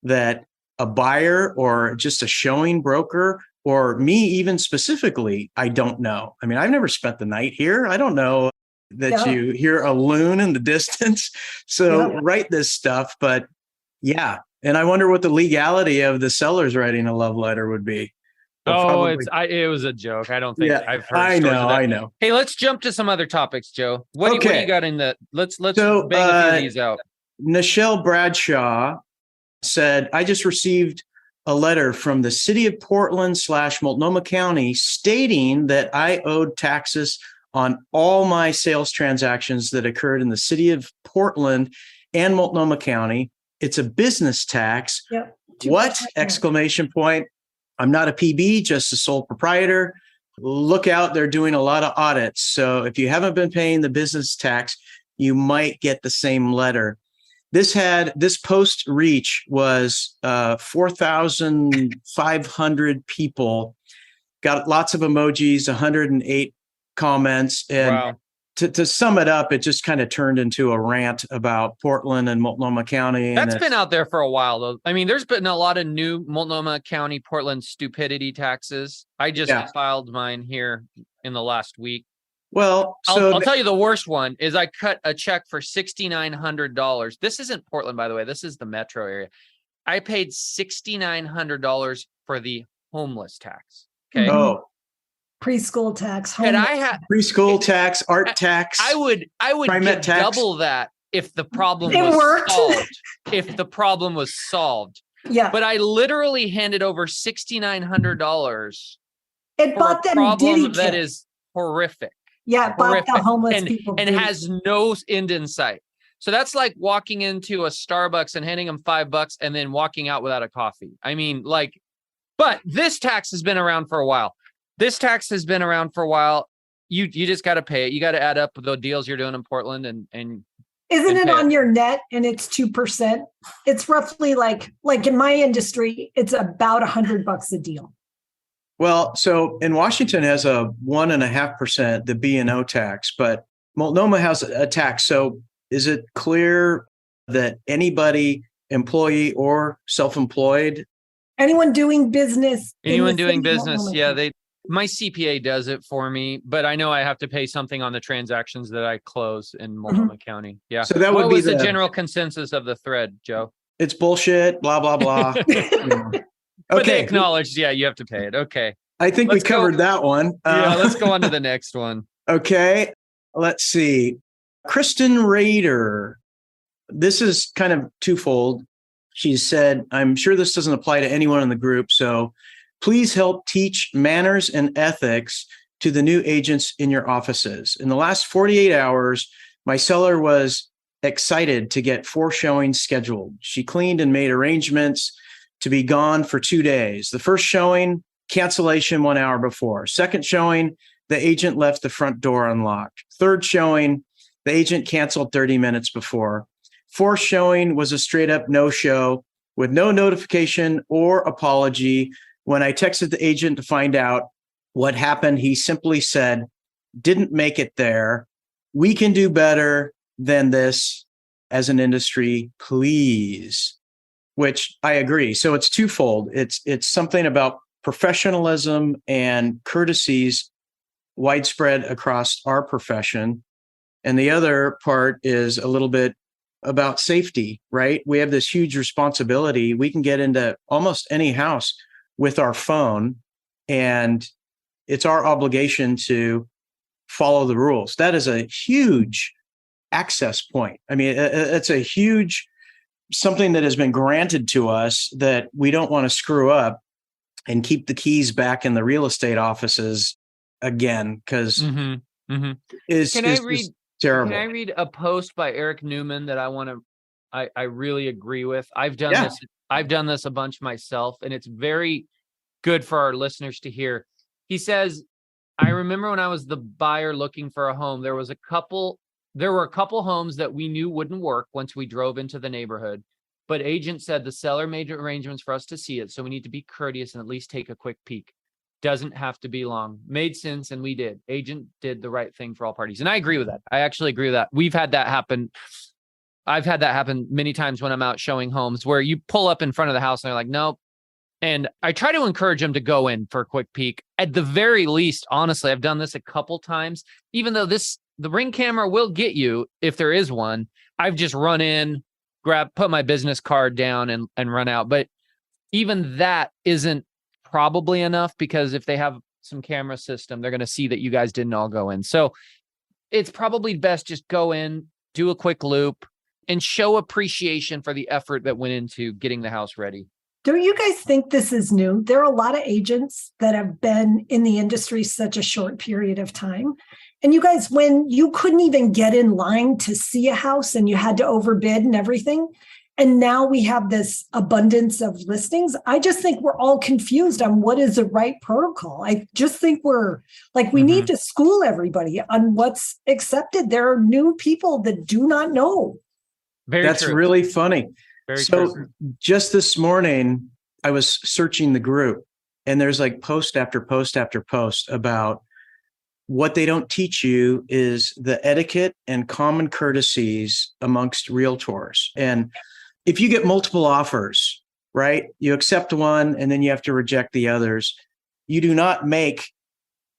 that a buyer or just a showing broker or me even specifically, I don't know. I mean, I've never spent the night here. I don't know that you hear a loon in the distance. So write this stuff. But and I wonder what the legality of the sellers writing a love letter would be. It was a joke. I don't think I've heard. I know. Hey, let's jump to some other topics, Joe. What do you got in the? Let's bang a few of these out. Nichelle Bradshaw said, I just received a letter from the city of Portland / Multnomah County stating that I owed taxes on all my sales transactions that occurred in the city of Portland and Multnomah County. It's a business tax. Yep. What? Exclamation point. I'm not a PB, just a sole proprietor. Look out, they're doing a lot of audits. So if you haven't been paying the business tax, you might get the same letter. This post reach was 4,500 people, got lots of emojis, 108 comments. And to sum it up, it just kind of turned into a rant about Portland and Multnomah County. That's been out there for a while, though. I mean, there's been a lot of new Multnomah County, Portland stupidity taxes. I just filed mine here in the last week. Well, I'll tell you the worst one is I cut a check for $6,900. This isn't Portland, by the way. This is the metro area. I paid $6,900 for the homeless tax. Okay. Oh. Preschool tax, and I had preschool tax, art tax. I would get double that if the problem was solved. If the problem was solved, Yeah. But I literally handed over $6,900 It for bought a them problem Diddy that kit. is horrific. Yeah, it bought the homeless people and Diddy has kit. no end in sight. So that's like walking into a Starbucks and handing them $5 and then walking out without a coffee. I mean, like, but this tax has been around for a while. You just got to pay it. You got to add up the deals you're doing in Portland and Isn't it pay on it. your net and it's 2%? It's roughly like in my industry, it's about $100 a deal. Well, so in Washington has a 1.5%, the B&O tax, but Multnomah has a tax. So is it clear that anybody, employee or self-employed? Anyone doing business. Anyone doing business. Yeah. My CPA does it for me, but I know I have to pay something on the transactions that I close in Multnomah County. Yeah. So that what would be was the general consensus of the thread, Joe? It's bullshit, blah, blah, blah. But they acknowledged, yeah, you have to pay it. Okay. I think we covered that one. Yeah, let's go on to the next one. Okay. Let's see. Kristen Rader. This is kind of twofold. She said, I'm sure this doesn't apply to anyone in the group, so please help teach manners and ethics to the new agents in your offices. In the last 48 hours, my seller was excited to get 4 showings scheduled. She cleaned and made arrangements to be gone for 2 days. The first showing, cancellation 1 hour before. Second showing, the agent left the front door unlocked. Third showing, the agent canceled 30 minutes before. Fourth showing was a straight up no-show with no notification or apology. When I texted the agent to find out what happened, he simply said, didn't make it there. We can do better than this as an industry, please. Which I agree. So it's twofold. It's something about professionalism and courtesies widespread across our profession. And the other part is a little bit about safety, right? We have this huge responsibility. We can get into almost any house with our phone, and it's our obligation to follow the rules. That is a huge access point. I mean, it's a huge something that has been granted to us that we don't want to screw up and keep the keys back in the real estate offices again, because is terrible. Can I read a post by Eric Newman that I really agree with? I've done this a bunch myself, and it's very good for our listeners to hear. He says, I remember when I was the buyer looking for a home, there were a couple homes that we knew wouldn't work once we drove into the neighborhood, but agent said the seller made arrangements for us to see it, so we need to be courteous and at least take a quick peek. Doesn't have to be long. Made sense, and we did. Agent did the right thing for all parties. And I agree with that. I actually agree with that. We've had that happen. I've had that happen many times when I'm out showing homes where you pull up in front of the house and they're like, nope. And I try to encourage them to go in for a quick peek. At the very least, honestly, I've done this a couple times, even though the Ring camera will get you if there is one. I've just run in, put my business card down and run out. But even that isn't probably enough, because if they have some camera system, they're going to see that you guys didn't all go in. So it's probably best just go in, do a quick loop, and show appreciation for the effort that went into getting the house ready. Don't you guys think this is new? There are a lot of agents that have been in the industry such a short period of time. And you guys, when you couldn't even get in line to see a house and you had to overbid and everything, and now we have this abundance of listings, I just think we're all confused on what is the right protocol. I just think we need to school everybody on what's accepted. There are new people that do not know. That's true. Really funny. Very so true. Just this morning, I was searching the group, and there's like post after post after post about what they don't teach you is the etiquette and common courtesies amongst realtors. And if you get multiple offers, right, you accept one and then you have to reject the others. You do not make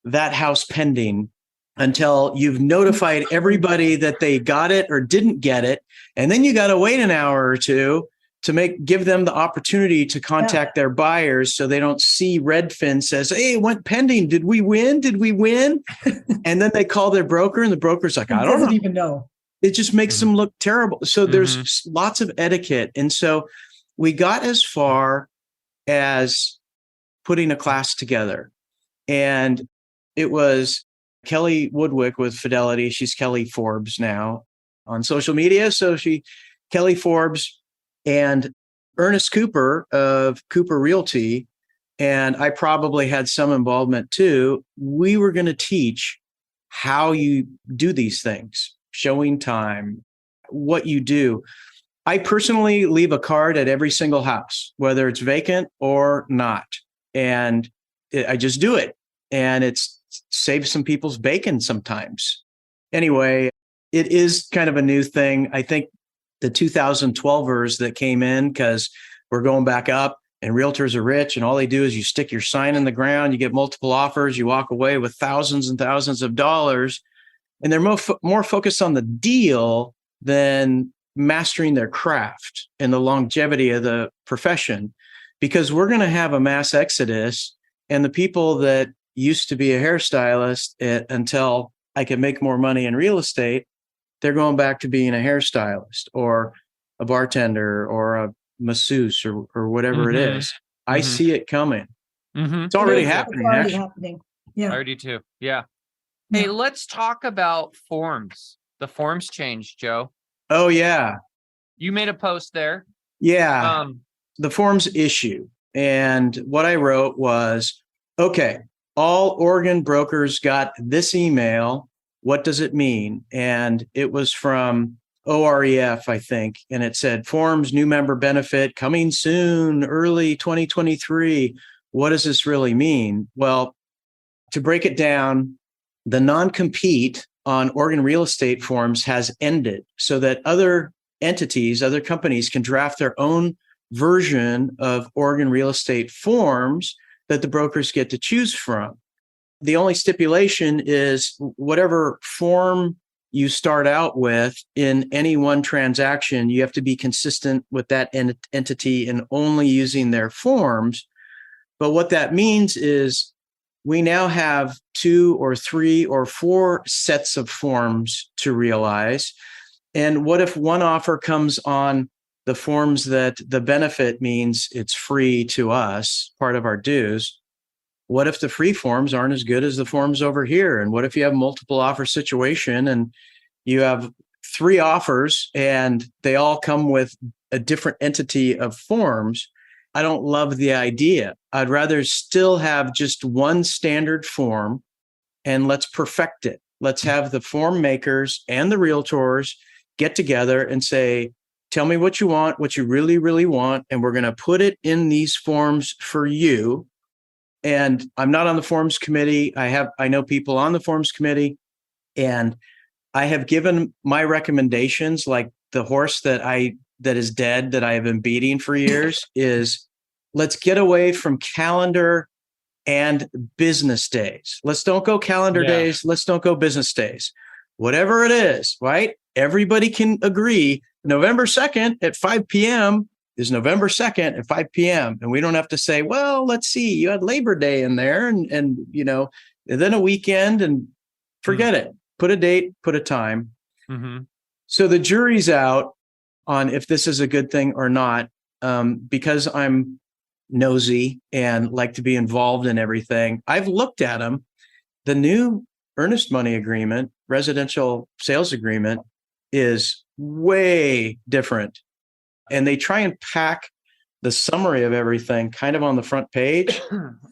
that house pending until you've notified everybody that they got it or didn't get it. And then you got to wait an hour or two to give them the opportunity to contact their buyers so they don't see Redfin says, hey, it went pending. Did we win? And then they call their broker and the broker's like, I don't even know. It just makes them look terrible. So there's lots of etiquette. And so we got as far as putting a class together. And it was Kelly Woodwick with Fidelity. She's Kelly Forbes now on social media. So Kelly Forbes and Ernest Cooper of Cooper Realty, and I probably had some involvement too. We were going to teach how you do these things, showing time, what you do. I personally leave a card at every single house, whether it's vacant or not. And I just do it. And it saves some people's bacon sometimes. Anyway, it is kind of a new thing. I think the 2012ers that came in, because we're going back up and realtors are rich and all they do is you stick your sign in the ground, you get multiple offers, you walk away with thousands and thousands of dollars. And they're more focused on the deal than mastering their craft and the longevity of the profession, because we're going to have a mass exodus. And the people that used to be a hairstylist until I could make more money in real estate, they're going back to being a hairstylist or a bartender or a masseuse or whatever it is. I see it coming. It's already happening. It's already happening. Yeah. I already too. Yeah. Hey, let's talk about forms. The forms changed, Joe. Oh, yeah. You made a post there. Yeah. The forms issue. And what I wrote was, okay, all Oregon brokers got this email. What does it mean? And it was from OREF, I think. And it said, forms, new member benefit, coming soon, early 2023. What does this really mean? Well, to break it down, the non-compete on Oregon real estate forms has ended so that other entities, other companies can draft their own version of Oregon real estate forms that the brokers get to choose from. The only stipulation is whatever form you start out with in any one transaction, you have to be consistent with that entity and only using their forms. But what that means is we now have 2 or 3 or 4 sets of forms to realize. And what if one offer comes on the forms that the benefit means it's free to us, part of our dues? What if the free forms aren't as good as the forms over here? And what if you have multiple offer situation and you have 3 offers and they all come with a different entity of forms? I don't love the idea. I'd rather still have just one standard form and let's perfect it. Let's have the form makers and the realtors get together and say, tell me what you want, what you really, really want, and we're going to put it in these forms for you. And I'm not on the forms committee. I know people on the forms committee, and I have given my recommendations, like the horse that is dead that I have been beating for years is let's get away from calendar and business days. Let's don't go calendar days. Let's don't go business days. Whatever it is, right? Everybody can agree November 2nd at 5 p.m. is November 2nd at 5 p.m. And we don't have to say, well, let's see, you had Labor Day in there and and then a weekend and forget it. Put a date, put a time. So the jury's out on if this is a good thing or not, because I'm nosy and like to be involved in everything. I've looked at them. The new earnest money agreement, residential sales agreement, is way different. And they try and pack the summary of everything kind of on the front page.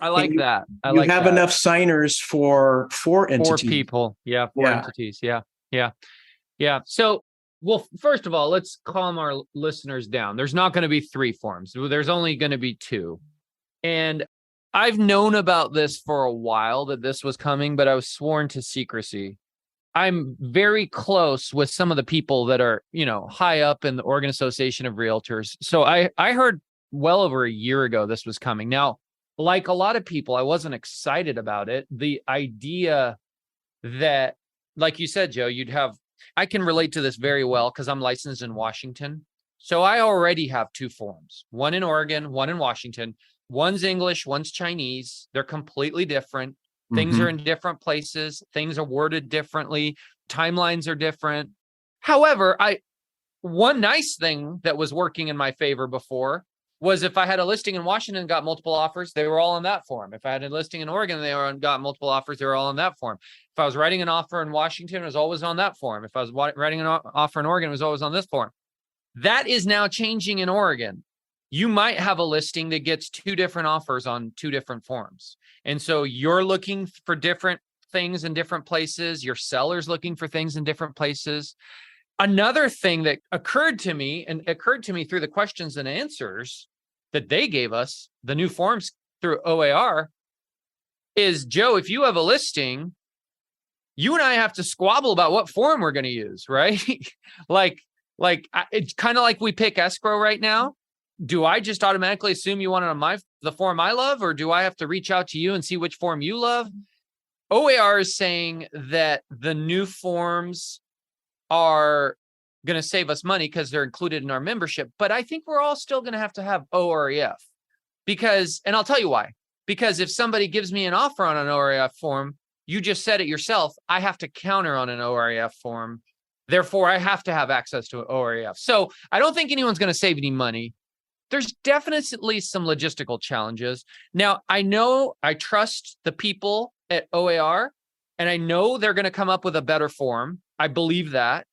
I like that. You have enough signers for 4 entities. 4 people. Yeah, 4 entities. Yeah. So, well, first of all, let's calm our listeners down. There's not going to be 3 forms. There's only going to be 2. And I've known about this for a while, that this was coming, but I was sworn to secrecy. I'm very close with some of the people that are, high up in the Oregon Association of Realtors. So I heard well over a year ago this was coming. Now, like a lot of people, I wasn't excited about it. The idea that, like you said, Joe, I can relate to this very well because I'm licensed in Washington. So I already have 2 forms, one in Oregon, one in Washington. One's English, one's Chinese. They're completely different. Things are in different places. Things are worded differently. Timelines are different. However, one nice thing that was working in my favor before was if I had a listing in Washington and got multiple offers, they were all on that form. If I had a listing in Oregon and got multiple offers, they were all on that form. If I was writing an offer in Washington, it was always on that form. If I was writing an offer in Oregon, it was always on this form. That is now changing in Oregon. You might have a listing that gets 2 different offers on 2 different forms. And so you're looking for different things in different places. Your seller's looking for things in different places. Another thing that occurred to me through the questions and answers that they gave us, the new forms through OAR, is, Joe, if you have a listing, you and I have to squabble about what form we're going to use, right? It's kind of like we pick escrow right now. Do I just automatically assume you want it on the form I love, or do I have to reach out to you and see which form you love? OAR is saying that the new forms are going to save us money because they're included in our membership. But I think we're all still going to have OREF because, and I'll tell you why, because if somebody gives me an offer on an OREF form, you just said it yourself, I have to counter on an OREF form. Therefore, I have to have access to an OREF. So I don't think anyone's going to save any money. There's definitely some logistical challenges. Now, I trust the people at OAR, and I know they're going to come up with a better form. I believe that.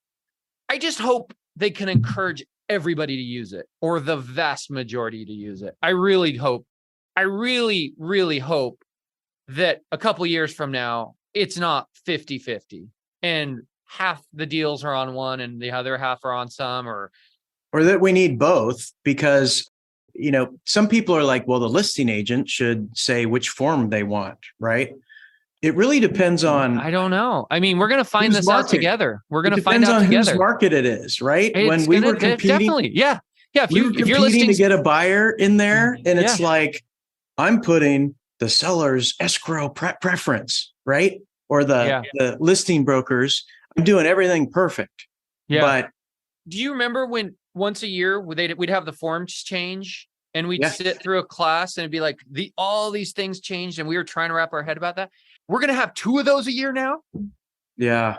I just hope they can encourage everybody to use it, or the vast majority to use it. I really hope that a couple years from now, it's not 50-50 and half the deals are on one and the other half are on some, or that we need both, because, some people are like, well, the listing agent should say which form they want, right? It really depends on. I don't know. I mean, we're going to find this out together. We're going to find out together. Depends on whose market it is, right? When we were competing, definitely, yeah. If you're listing to get a buyer in there, and it's like, I'm putting the seller's escrow preference, right? Or the listing brokers. I'm doing everything perfect. Yeah. But do you remember when once a year we'd have the forms change, and we'd sit through a class and it'd be like all these things changed, and we were trying to wrap our head about that? We're going to have 2 of those a year now. Yeah.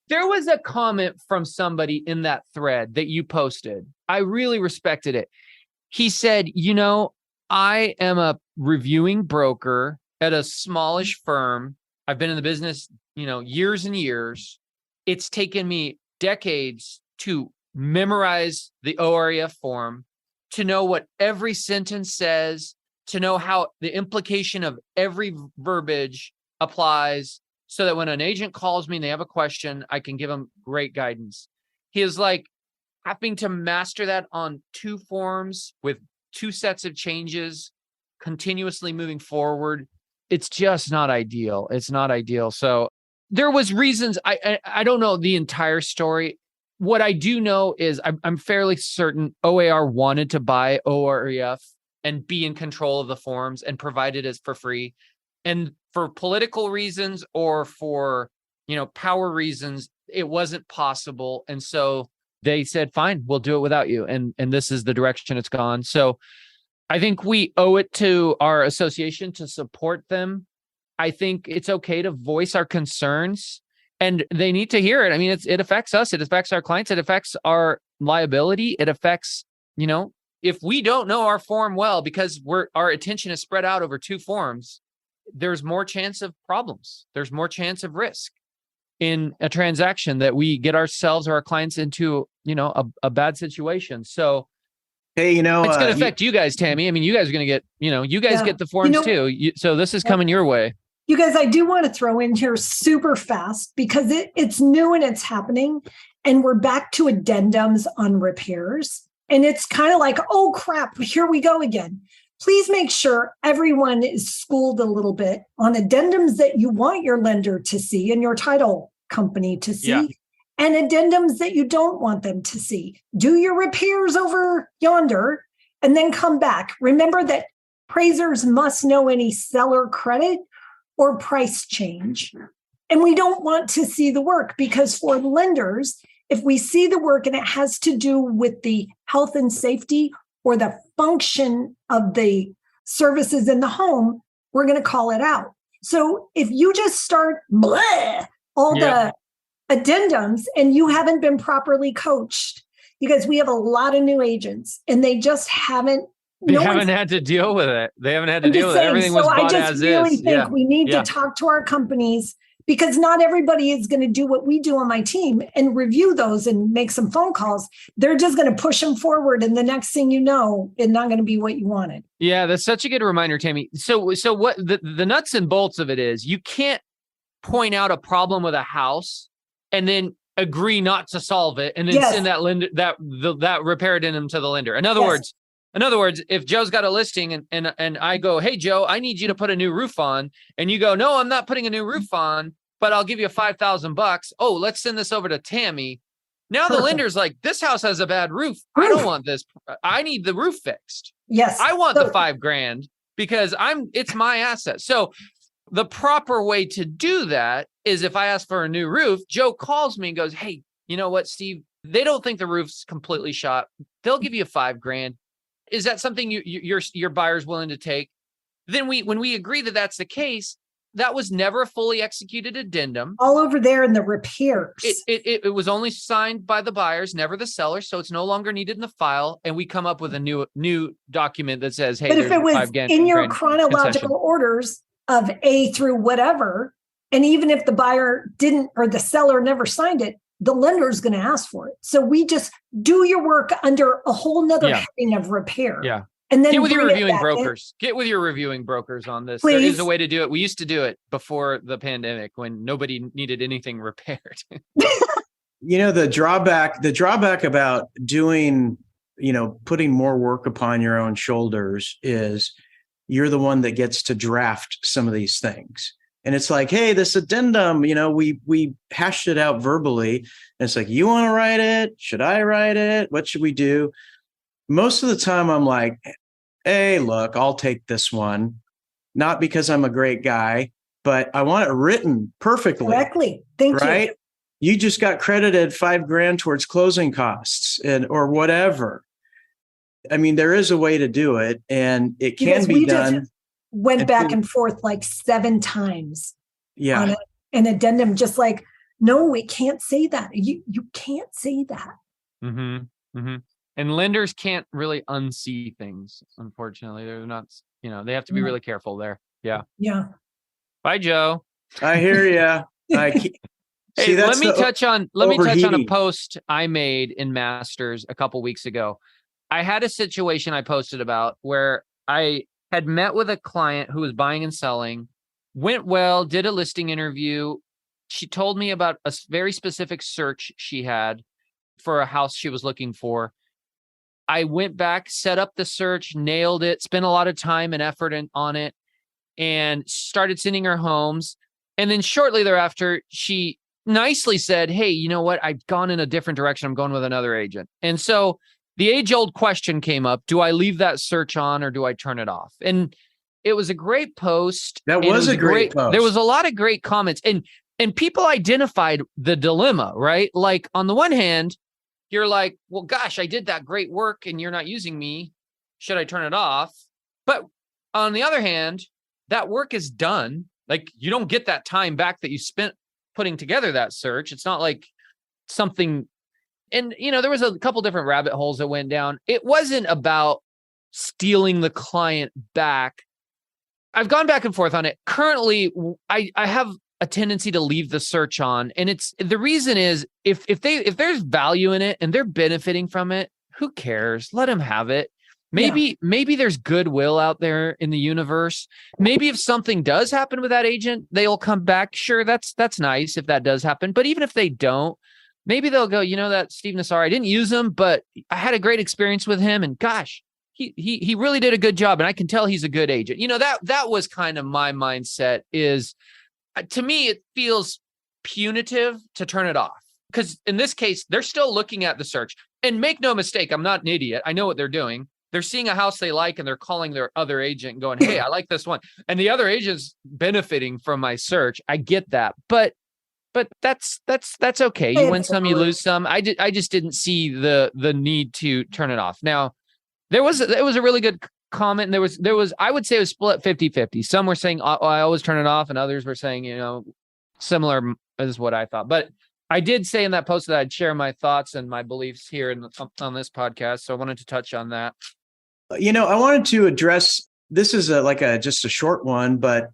There was a comment from somebody in that thread that you posted. I really respected it. He said, I am a reviewing broker at a smallish firm. I've been in the business, years and years. It's taken me decades to memorize the OREF form, to know what every sentence says, to know how the implication of every verbiage applies, so that when an agent calls me and they have a question, I can give them great guidance. He is like, having to master that on 2 forms with 2 sets of changes, continuously moving forward. It's just not ideal. It's not ideal. So there was reasons. I don't know the entire story. What I do know is I'm fairly certain OAR wanted to buy OREF and be in control of the forms and provide it as for free. And for political reasons or for, power reasons, it wasn't possible. And so they said, fine, we'll do it without you. And this is the direction it's gone. So I think we owe it to our association to support them. I think it's okay to voice our concerns, and they need to hear it. I mean, it affects us. It affects our clients. It affects our liability. It affects, if we don't know our form well, because our attention is spread out over 2 forms, there's more chance of problems. There's more chance of risk in a transaction that we get ourselves or our clients into, a bad situation. So, hey, it's going to affect you guys, Tammy. I mean, you guys are going to get, you guys get the forms too. So this is coming your way. You guys, I do want to throw in here super fast, because it's new and it's happening. And we're back to addendums on repairs. And it's kind of like, oh, crap, here we go again. Please make sure everyone is schooled a little bit on addendums that you want your lender to see and your title company to see, and addendums that you don't want them to see. Do your repairs over yonder and then come back. Remember that appraisers must know any seller credit or price change. And we don't want to see the work, because for lenders, if we see the work and it has to do with the health and safety or the function of the services in the home, we're going to call it out. So if you just start all the addendums and you haven't been properly coached, because we have a lot of new agents and they just haven't They haven't had to deal with it. They haven't had to deal with it. Everything was bought as is. I just really think we need to talk to our companies, because not everybody is going to do what we do on my team and review those and make some phone calls. They're just going to push them forward. And the next thing you know, it's not going to be what you wanted. Yeah, that's such a good reminder, Tammy. So what the nuts and bolts of it is, you can't point out a problem with a house and then agree not to solve it and then send that lender that repair addendum to the lender. In other words, if Joe's got a listing and I go, hey, Joe, I need you to put a new roof on. And you go, no, I'm not putting a new roof on, but I'll give you $5,000. Oh, let's send this over to Tammy. Now the lender's like, this house has a bad roof. I don't want this. I need the roof fixed. Yes. I want the $5,000 because it's my asset. So the proper way to do that is if I ask for a new roof, Joe calls me and goes, hey, you know what, Steve, they don't think the roof's completely shot. They'll give you $5,000. Is that something your buyer's willing to take? Then when we agree that that's the case, that was never a fully executed addendum. All over there in the repairs. It was only signed by the buyers, never the seller, so it's no longer needed in the file. And we come up with a new document that says, hey, but if it was in your chronological orders of A through whatever, and even if the buyer didn't or the seller never signed it, the lender is going to ask for it. So we just do your work under a whole nother heading of repair. Yeah. And then get with your reviewing brokers. Get with your reviewing brokers on this. Please. There is a way to do it. We used to do it before the pandemic when nobody needed anything repaired. The drawback about doing, putting more work upon your own shoulders is you're the one that gets to draft some of these things. And it's like, hey, this addendum, we hashed it out verbally. And it's like, you want to write it? Should I write it? What should we do? Most of the time I'm like, hey, look, I'll take this one. Not because I'm a great guy, but I want it written perfectly. Correctly. Thank you. You just got credited $5,000 towards closing costs or whatever. I mean, there is a way to do it, and it can be done. Went back and forth like 7 times on an addendum, just like, no, we can't say that. You can't say that. Mm-hmm. Mm-hmm. And lenders can't really unsee things, unfortunately. They're not, they have to be really careful there. Yeah. Yeah. Bye, Joe. I hear you. Hey, let me touch on a post I made in Masters a couple weeks ago. I had a situation I posted about where I had met with a client who was buying and selling, went well, did a listing interview. She told me about a very specific search she had for a house she was looking for. I went back, set up the search, nailed it, spent a lot of time and effort on it, and started sending her homes. And then shortly thereafter, she nicely said, hey, you know what? I've gone in a different direction. I'm going with another agent. And so the age-old question came up, do I leave that search on or do I turn it off? And it was a great post. That was a great post. There was a lot of great comments. And people identified the dilemma, right? Like, on the one hand, you're like, well, gosh, I did that great work and you're not using me. Should I turn it off? But on the other hand, that work is done. Like, you don't get that time back that you spent putting together that search. It's not like something... And, there was a couple different rabbit holes that went down. It wasn't about stealing the client back. I've gone back and forth on it. Currently, I have a tendency to leave the search on. And the reason is if there's value in it and they're benefiting from it, who cares? Let them have it. Maybe there's goodwill out there in the universe. Maybe if something does happen with that agent, they'll come back. Sure, that's nice if that does happen. But even if they don't, maybe they'll go, that Steve Nassar, I didn't use him, but I had a great experience with him. And gosh, he really did a good job. And I can tell he's a good agent. That was kind of my mindset is, to me, it feels punitive to turn it off. Because in this case, they're still looking at the search. And make no mistake, I'm not an idiot. I know what they're doing. They're seeing a house they like and they're calling their other agent and going, hey, I like this one. And the other agent's benefiting from my search. I get that. But that's okay. You win some, you lose some. I just didn't see the need to turn it off. Now, it was a really good comment. And there was I would say it was split 50-50. Some were saying, oh, I always turn it off, and others were saying, similar is what I thought. But I did say in that post that I'd share my thoughts and my beliefs here on this podcast. So I wanted to touch on that. I wanted to address, this is just a short one, but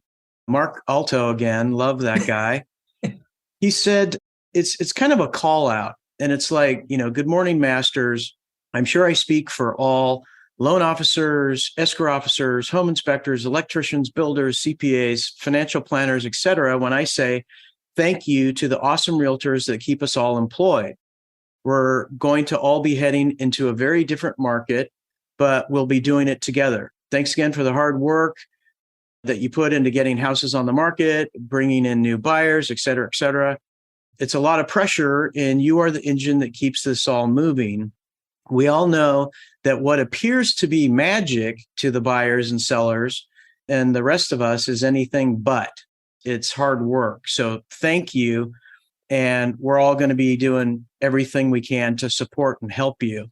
Mark Alto again, love that guy. He said, it's kind of a call out, and it's like, good morning, masters. I'm sure I speak for all loan officers, escrow officers, home inspectors, electricians, builders, CPAs, financial planners, et cetera, when I say thank you to the awesome realtors that keep us all employed. We're going to all be heading into a very different market, but we'll be doing it together. Thanks again for the hard work that you put into getting houses on the market, bringing in new buyers, et cetera, et cetera. It's a lot of pressure, and you are the engine that keeps this all moving. We all know that what appears to be magic to the buyers and sellers and the rest of us is anything but. It's hard work. So thank you. And we're all going to be doing everything we can to support and help you.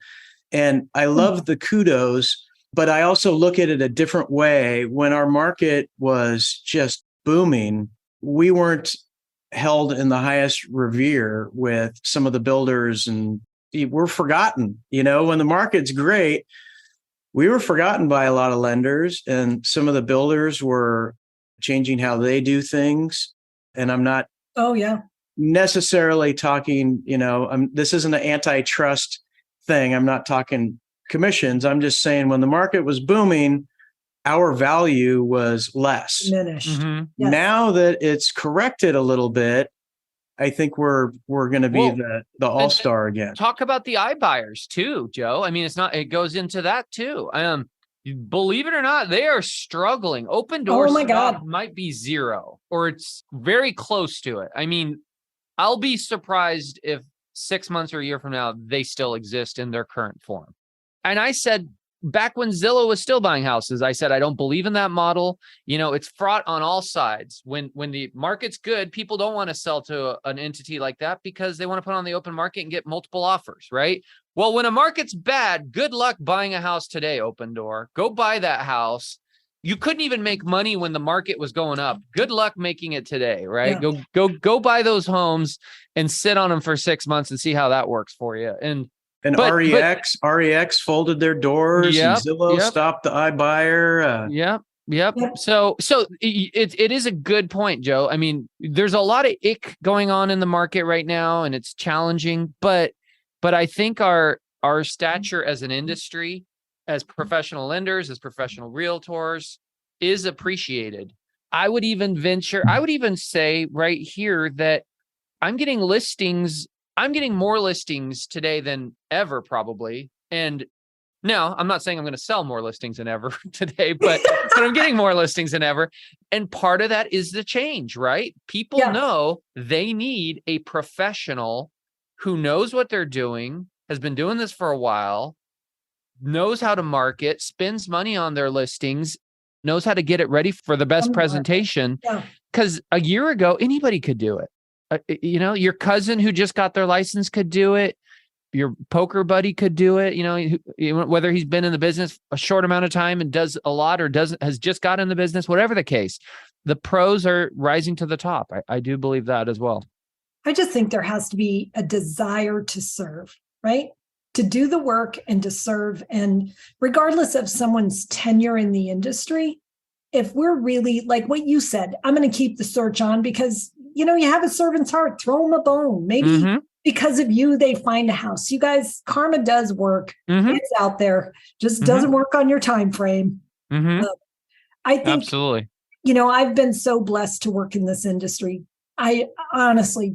And I love the kudos, but I also look at it a different way. When our market was just booming, we weren't held in the highest revere with some of the builders, and we're forgotten. When the market's great, we were forgotten by a lot of lenders, and some of the builders were changing how they do things. And I'm not necessarily talking, this isn't an antitrust thing. I'm not talking commissions. I'm just saying when the market was booming, our value was less. Diminished. Mm-hmm. Yes. Now that it's corrected a little bit, I think we're going to be the all-star again. Talk about the iBuyers too, Joe. I mean, it goes into that too. Believe it or not, they are struggling. Open door stock might be zero, or it's very close to it. I mean, I'll be surprised if 6 months or a year from now, they still exist in their current form. And I said, back when Zillow was still buying houses, I said, I don't believe in that model. It's fraught on all sides. When the market's good, people don't want to sell to an entity like that because they want to put on the open market and get multiple offers, right? Well, when a market's bad, good luck buying a house today, Open Door. Go buy that house. You couldn't even make money when the market was going up. Good luck making it today, right? Yeah. Go buy those homes and sit on them for 6 months and see how that works for you. And REX folded their doors, and Zillow stopped the iBuyer. Yep. So it is a good point, Joe. I mean, there's a lot of ick going on in the market right now, and it's challenging. But I think our stature as an industry, as professional lenders, as professional realtors, is appreciated. I would even say right here that I'm getting more listings today than ever, probably. And now I'm not saying I'm going to sell more listings than ever today, but I'm getting more listings than ever. And part of that is the change, right? People know they need a professional who knows what they're doing, has been doing this for a while, knows how to market, spends money on their listings, knows how to get it ready for the best presentation. Because a year ago, anybody could do it. Your cousin who just got their license could do it. Your poker buddy could do it. Whether he's been in the business a short amount of time and does a lot or has just got in the business, whatever the case, the pros are rising to the top. I do believe that as well. I just think there has to be a desire to serve, right? To do the work and to serve. And regardless of someone's tenure in the industry, if we're really, like what you said, I'm going to keep the search on because, you have a servant's heart, throw them a bone. Maybe because of you, they find a house. You guys, karma does work. It's out there, just doesn't work on your time frame. I think, absolutely. I've been so blessed to work in this industry. I honestly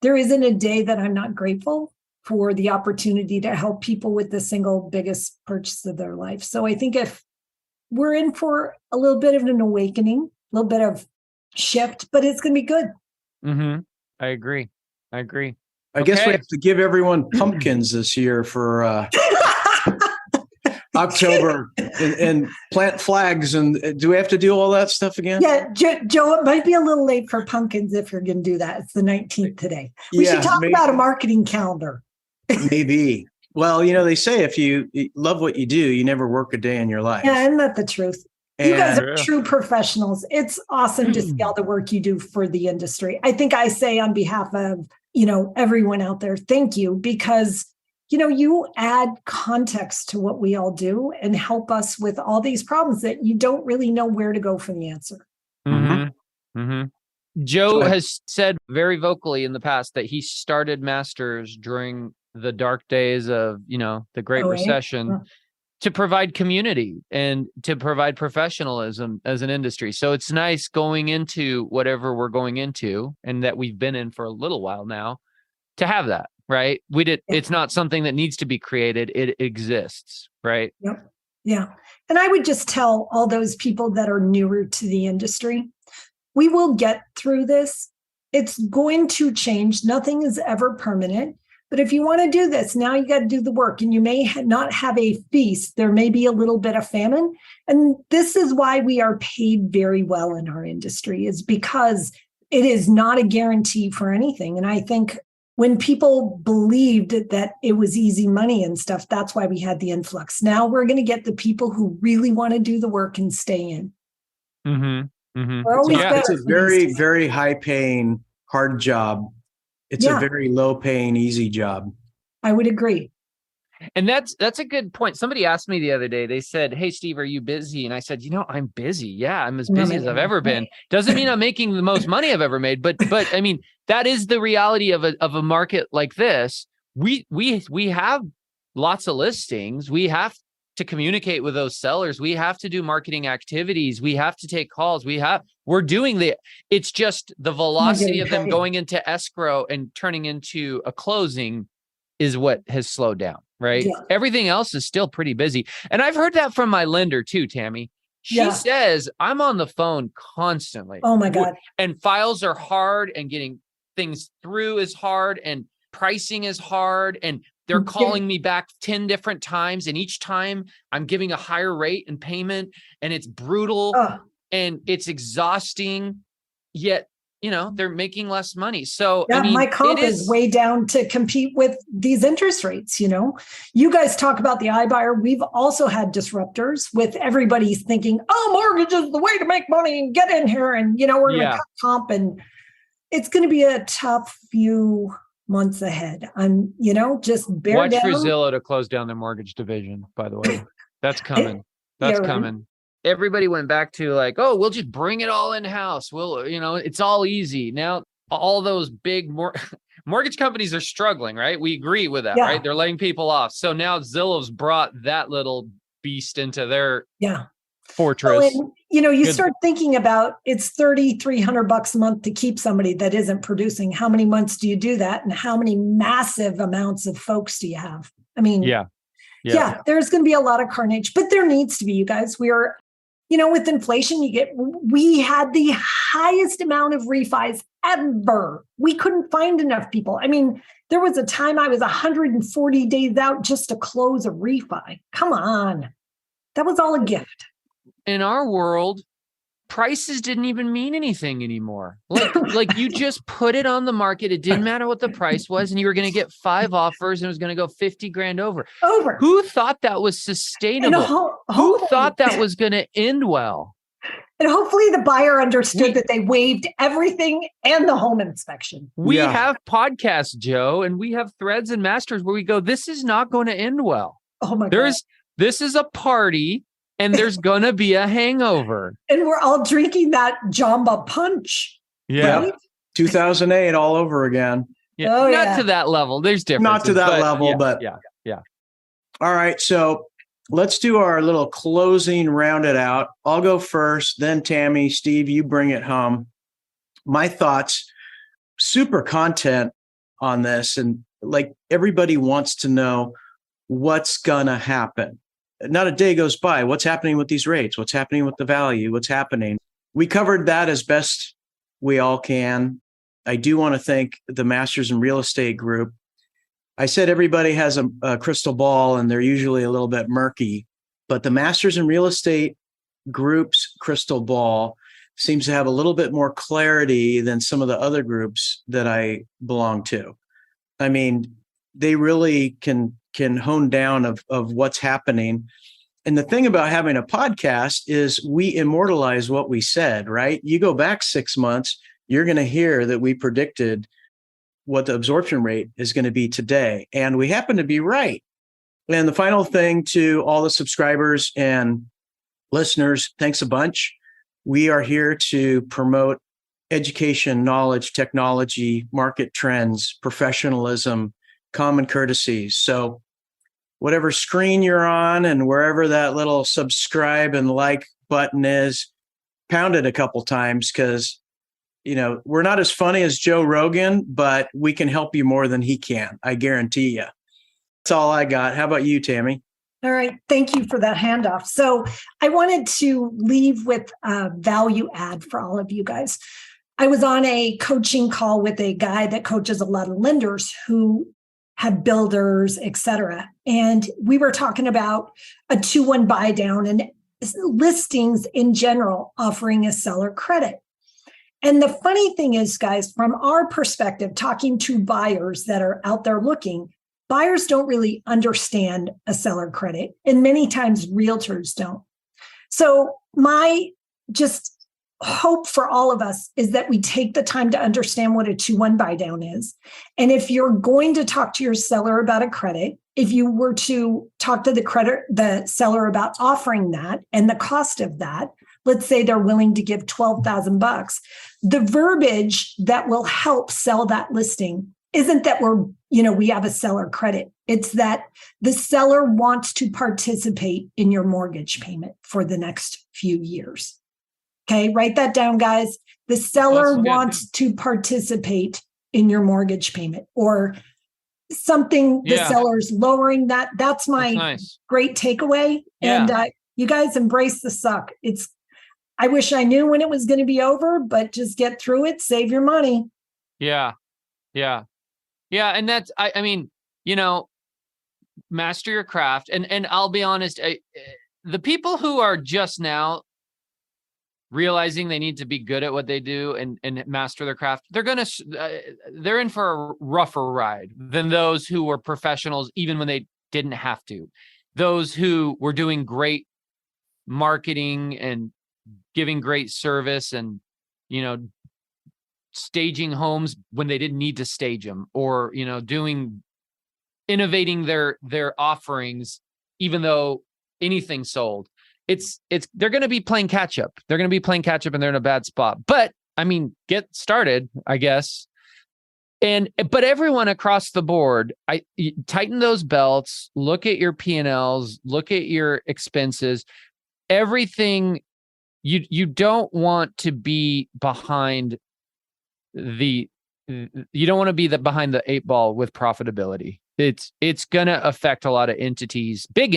there isn't a day that I'm not grateful for the opportunity to help people with the single biggest purchase of their life. So I think if we're in for a little bit of an awakening, a little bit of shift, but it's going to be good. I agree. I guess we have to give everyone pumpkins this year for October and plant flags. And do we have to do all that stuff again? Yeah, Joe, it might be a little late for pumpkins if you're going to do that. It's the 19th today. We should talk about a marketing calendar. Maybe. Well, they say if you love what you do, you never work a day in your life. Yeah, isn't that the truth? You guys are true professionals. It's awesome to see all the work you do for the industry. I think I say on behalf of, everyone out there, thank you, because you add context to what we all do and help us with all these problems that you don't really know where to go for the answer. Mm-hmm. Mm-hmm. Joe has said very vocally in the past that he started Masters during the dark days of, the Great Recession to provide community and to provide professionalism as an industry. So it's nice going into whatever we're going into and that we've been in for a little while now to have that, right? It's not something that needs to be created. It exists, right? Yep. Yeah. And I would just tell all those people that are newer to the industry, we will get through this. It's going to change. Nothing is ever permanent. But if you want to do this, now you got to do the work, and you may not have a feast. There may be a little bit of famine. And this is why we are paid very well in our industry, is because it is not a guarantee for anything. And I think when people believed that it was easy money and stuff, that's why we had the influx. Now we're going to get the people who really want to do the work and stay in. Mm-hmm. Mm-hmm. It's a very, very high paying, hard job. It's a very low paying, easy job. I would agree. And that's a good point. Somebody asked me the other day, they said, "Hey, Steve, are you busy?" And I said, I'm busy. Yeah, I'm as busy as I've ever been. Doesn't mean I'm making the most money I've ever made, but I mean, that is the reality of a market like this. We have lots of listings. We have to communicate with those sellers. We have to do marketing activities. We have to take calls. We're doing it's just the velocity of them going into escrow and turning into a closing is what has slowed down, right? Yeah. Everything else is still pretty busy. And I've heard that from my lender too, Tammy. She says, I'm on the phone constantly. Oh my God. And files are hard, and getting things through is hard, and pricing is hard, and they're calling me back 10 different times. And each time I'm giving a higher rate and payment, and it's brutal and it's exhausting, yet, they're making less money. So my comp is way down to compete with these interest rates. You guys talk about the iBuyer. We've also had disruptors with everybody thinking, mortgage is the way to make money and get in here. And, we're going to cut comp, and it's going to be a tough few months ahead. I'm, just bear down. Watch for Zillow to close down their mortgage division, by the way. That's coming. That's coming. Everybody went back to we'll just bring it all in-house. It's all easy. Now, all those big mortgage companies are struggling, right? We agree with that, right? They're laying people off. So now Zillow's brought that little beast into their fortress. Well, and, you start thinking about, it's $3,300 a month to keep somebody that isn't producing. How many months do you do that? And how many massive amounts of folks do you have? I mean, there's going to be a lot of carnage, but there needs to be, you guys. We are, with inflation, we had the highest amount of refis ever. We couldn't find enough people. I mean, there was a time I was 140 days out just to close a refi. Come on. That was all a gift. In our world, prices didn't even mean anything anymore. Like you just put it on the market. It didn't matter what the price was, and you were going to get 5 offers, and it was going to go 50 grand over. Who thought that was sustainable? Who thought that was going to end well? And hopefully the buyer understood that they waived everything and the home inspection. We have podcasts, Joe, and we have threads and masters where we go, this is not going to end well. Oh my God. This is a party. And there's going to be a hangover. And we're all drinking that Jamba punch. Yeah. Right? 2008 all over again. Yeah. Not to that level. There's differences. Not to that level, but. Yeah. All right. So let's do our little closing, round it out. I'll go first, then Tammy. Steve, you bring it home. My thoughts, super content on this. And everybody wants to know what's going to happen. Not a day goes by. What's happening with these rates? What's happening with the value? What's happening? We covered that as best we all can. I do want to thank the Masters in Real Estate group. I said everybody has a crystal ball, and they're usually a little bit murky, but the Masters in Real Estate group's crystal ball seems to have a little bit more clarity than some of the other groups that I belong to. I mean, they really can hone down of what's happening. And the thing about having a podcast is we immortalize what we said, right? You go back 6 months, you're going to hear that we predicted what the absorption rate is going to be today. And we happen to be right. And the final thing to all the subscribers and listeners, thanks a bunch. We are here to promote education, knowledge, technology, market trends, professionalism, common courtesies. So whatever screen you're on and wherever that little subscribe and like button is, pound it a couple times, because we're not as funny as Joe Rogan, but we can help you more than he can. I guarantee you. That's all I got. How about you, Tammy? All right. Thank you for that handoff. So I wanted to leave with a value add for all of you guys. I was on a coaching call with a guy that coaches a lot of lenders who have builders, et cetera. And we were talking about a 2-1 buy down and listings in general offering a seller credit. And the funny thing is, guys, from our perspective, talking to buyers that are out there looking, buyers don't really understand a seller credit, and many times realtors don't. So my just hope for all of us is that we take the time to understand what a 2-1 buy down is. And if you're going to talk to your seller about a credit, if you were to talk to the seller about offering that and the cost of that, let's say they're willing to give $12,000, the verbiage that will help sell that listing isn't that we have a seller credit. It's that the seller wants to participate in your mortgage payment for the next few years. Okay, write that down, guys. The seller wants to participate in your mortgage payment, or something the seller's lowering that. That's my great takeaway. Yeah. And you guys embrace the suck. I wish I knew when it was going to be over, but just get through it, save your money. Yeah. And that's, I mean, master your craft. And I'll be honest, the people who are just now realizing they need to be good at what they do and master their craft, they're in for a rougher ride than those who were professionals, even when they didn't have to. Those who were doing great marketing and giving great service and, staging homes when they didn't need to stage them, or, innovating their offerings, even though anything sold. They're going to be playing catch up. They're going to be playing catch up and they're in a bad spot. But I mean, get started, I guess. But everyone across the board, tighten those belts, look at your P&Ls, look at your expenses, everything. You don't want to be behind you don't want to be behind the 8 ball with profitability. It's going to affect a lot of entities, big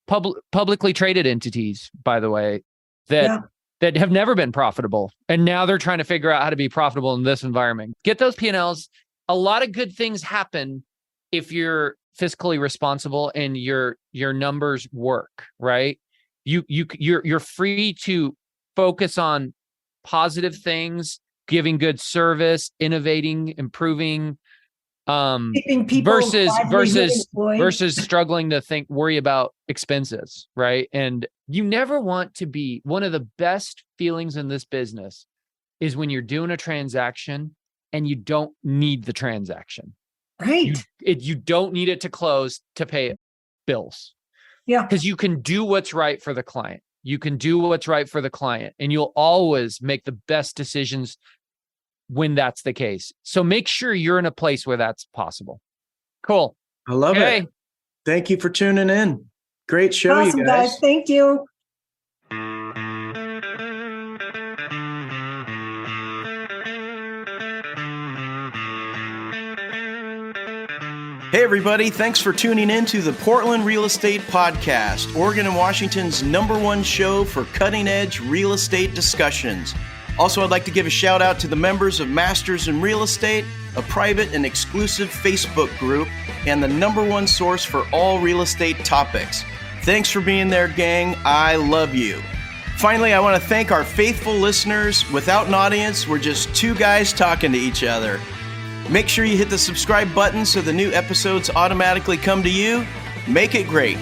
publicly traded entities, by the way, that have never been profitable. And now they're trying to figure out how to be profitable in this environment. Get those P&Ls. A lot of good things happen if you're fiscally responsible and your numbers work, right? You're free to focus on positive things, giving good service, innovating, improving, versus struggling to worry about expenses, right? And you never want to be. One of the best feelings in this business is when you're doing a transaction and you don't need the transaction. Right. You don't need it to close to pay bills. Yeah. Because you can do what's right for the client. And you'll always make the best decisions when that's the case. So make sure you're in a place where that's possible. Cool. I love it. Thank you for tuning in. Great show, awesome, you guys. Thank you. Hey, everybody. Thanks for tuning in to the Portland Real Estate Podcast, Oregon and Washington's #1 show for cutting-edge real estate discussions. Also, I'd like to give a shout out to the members of Masters in Real Estate, a private and exclusive Facebook group, and the #1 source for all real estate topics. Thanks for being there, gang. I love you. Finally, I want to thank our faithful listeners. Without an audience, we're just two guys talking to each other. Make sure you hit the subscribe button so the new episodes automatically come to you. Make it great.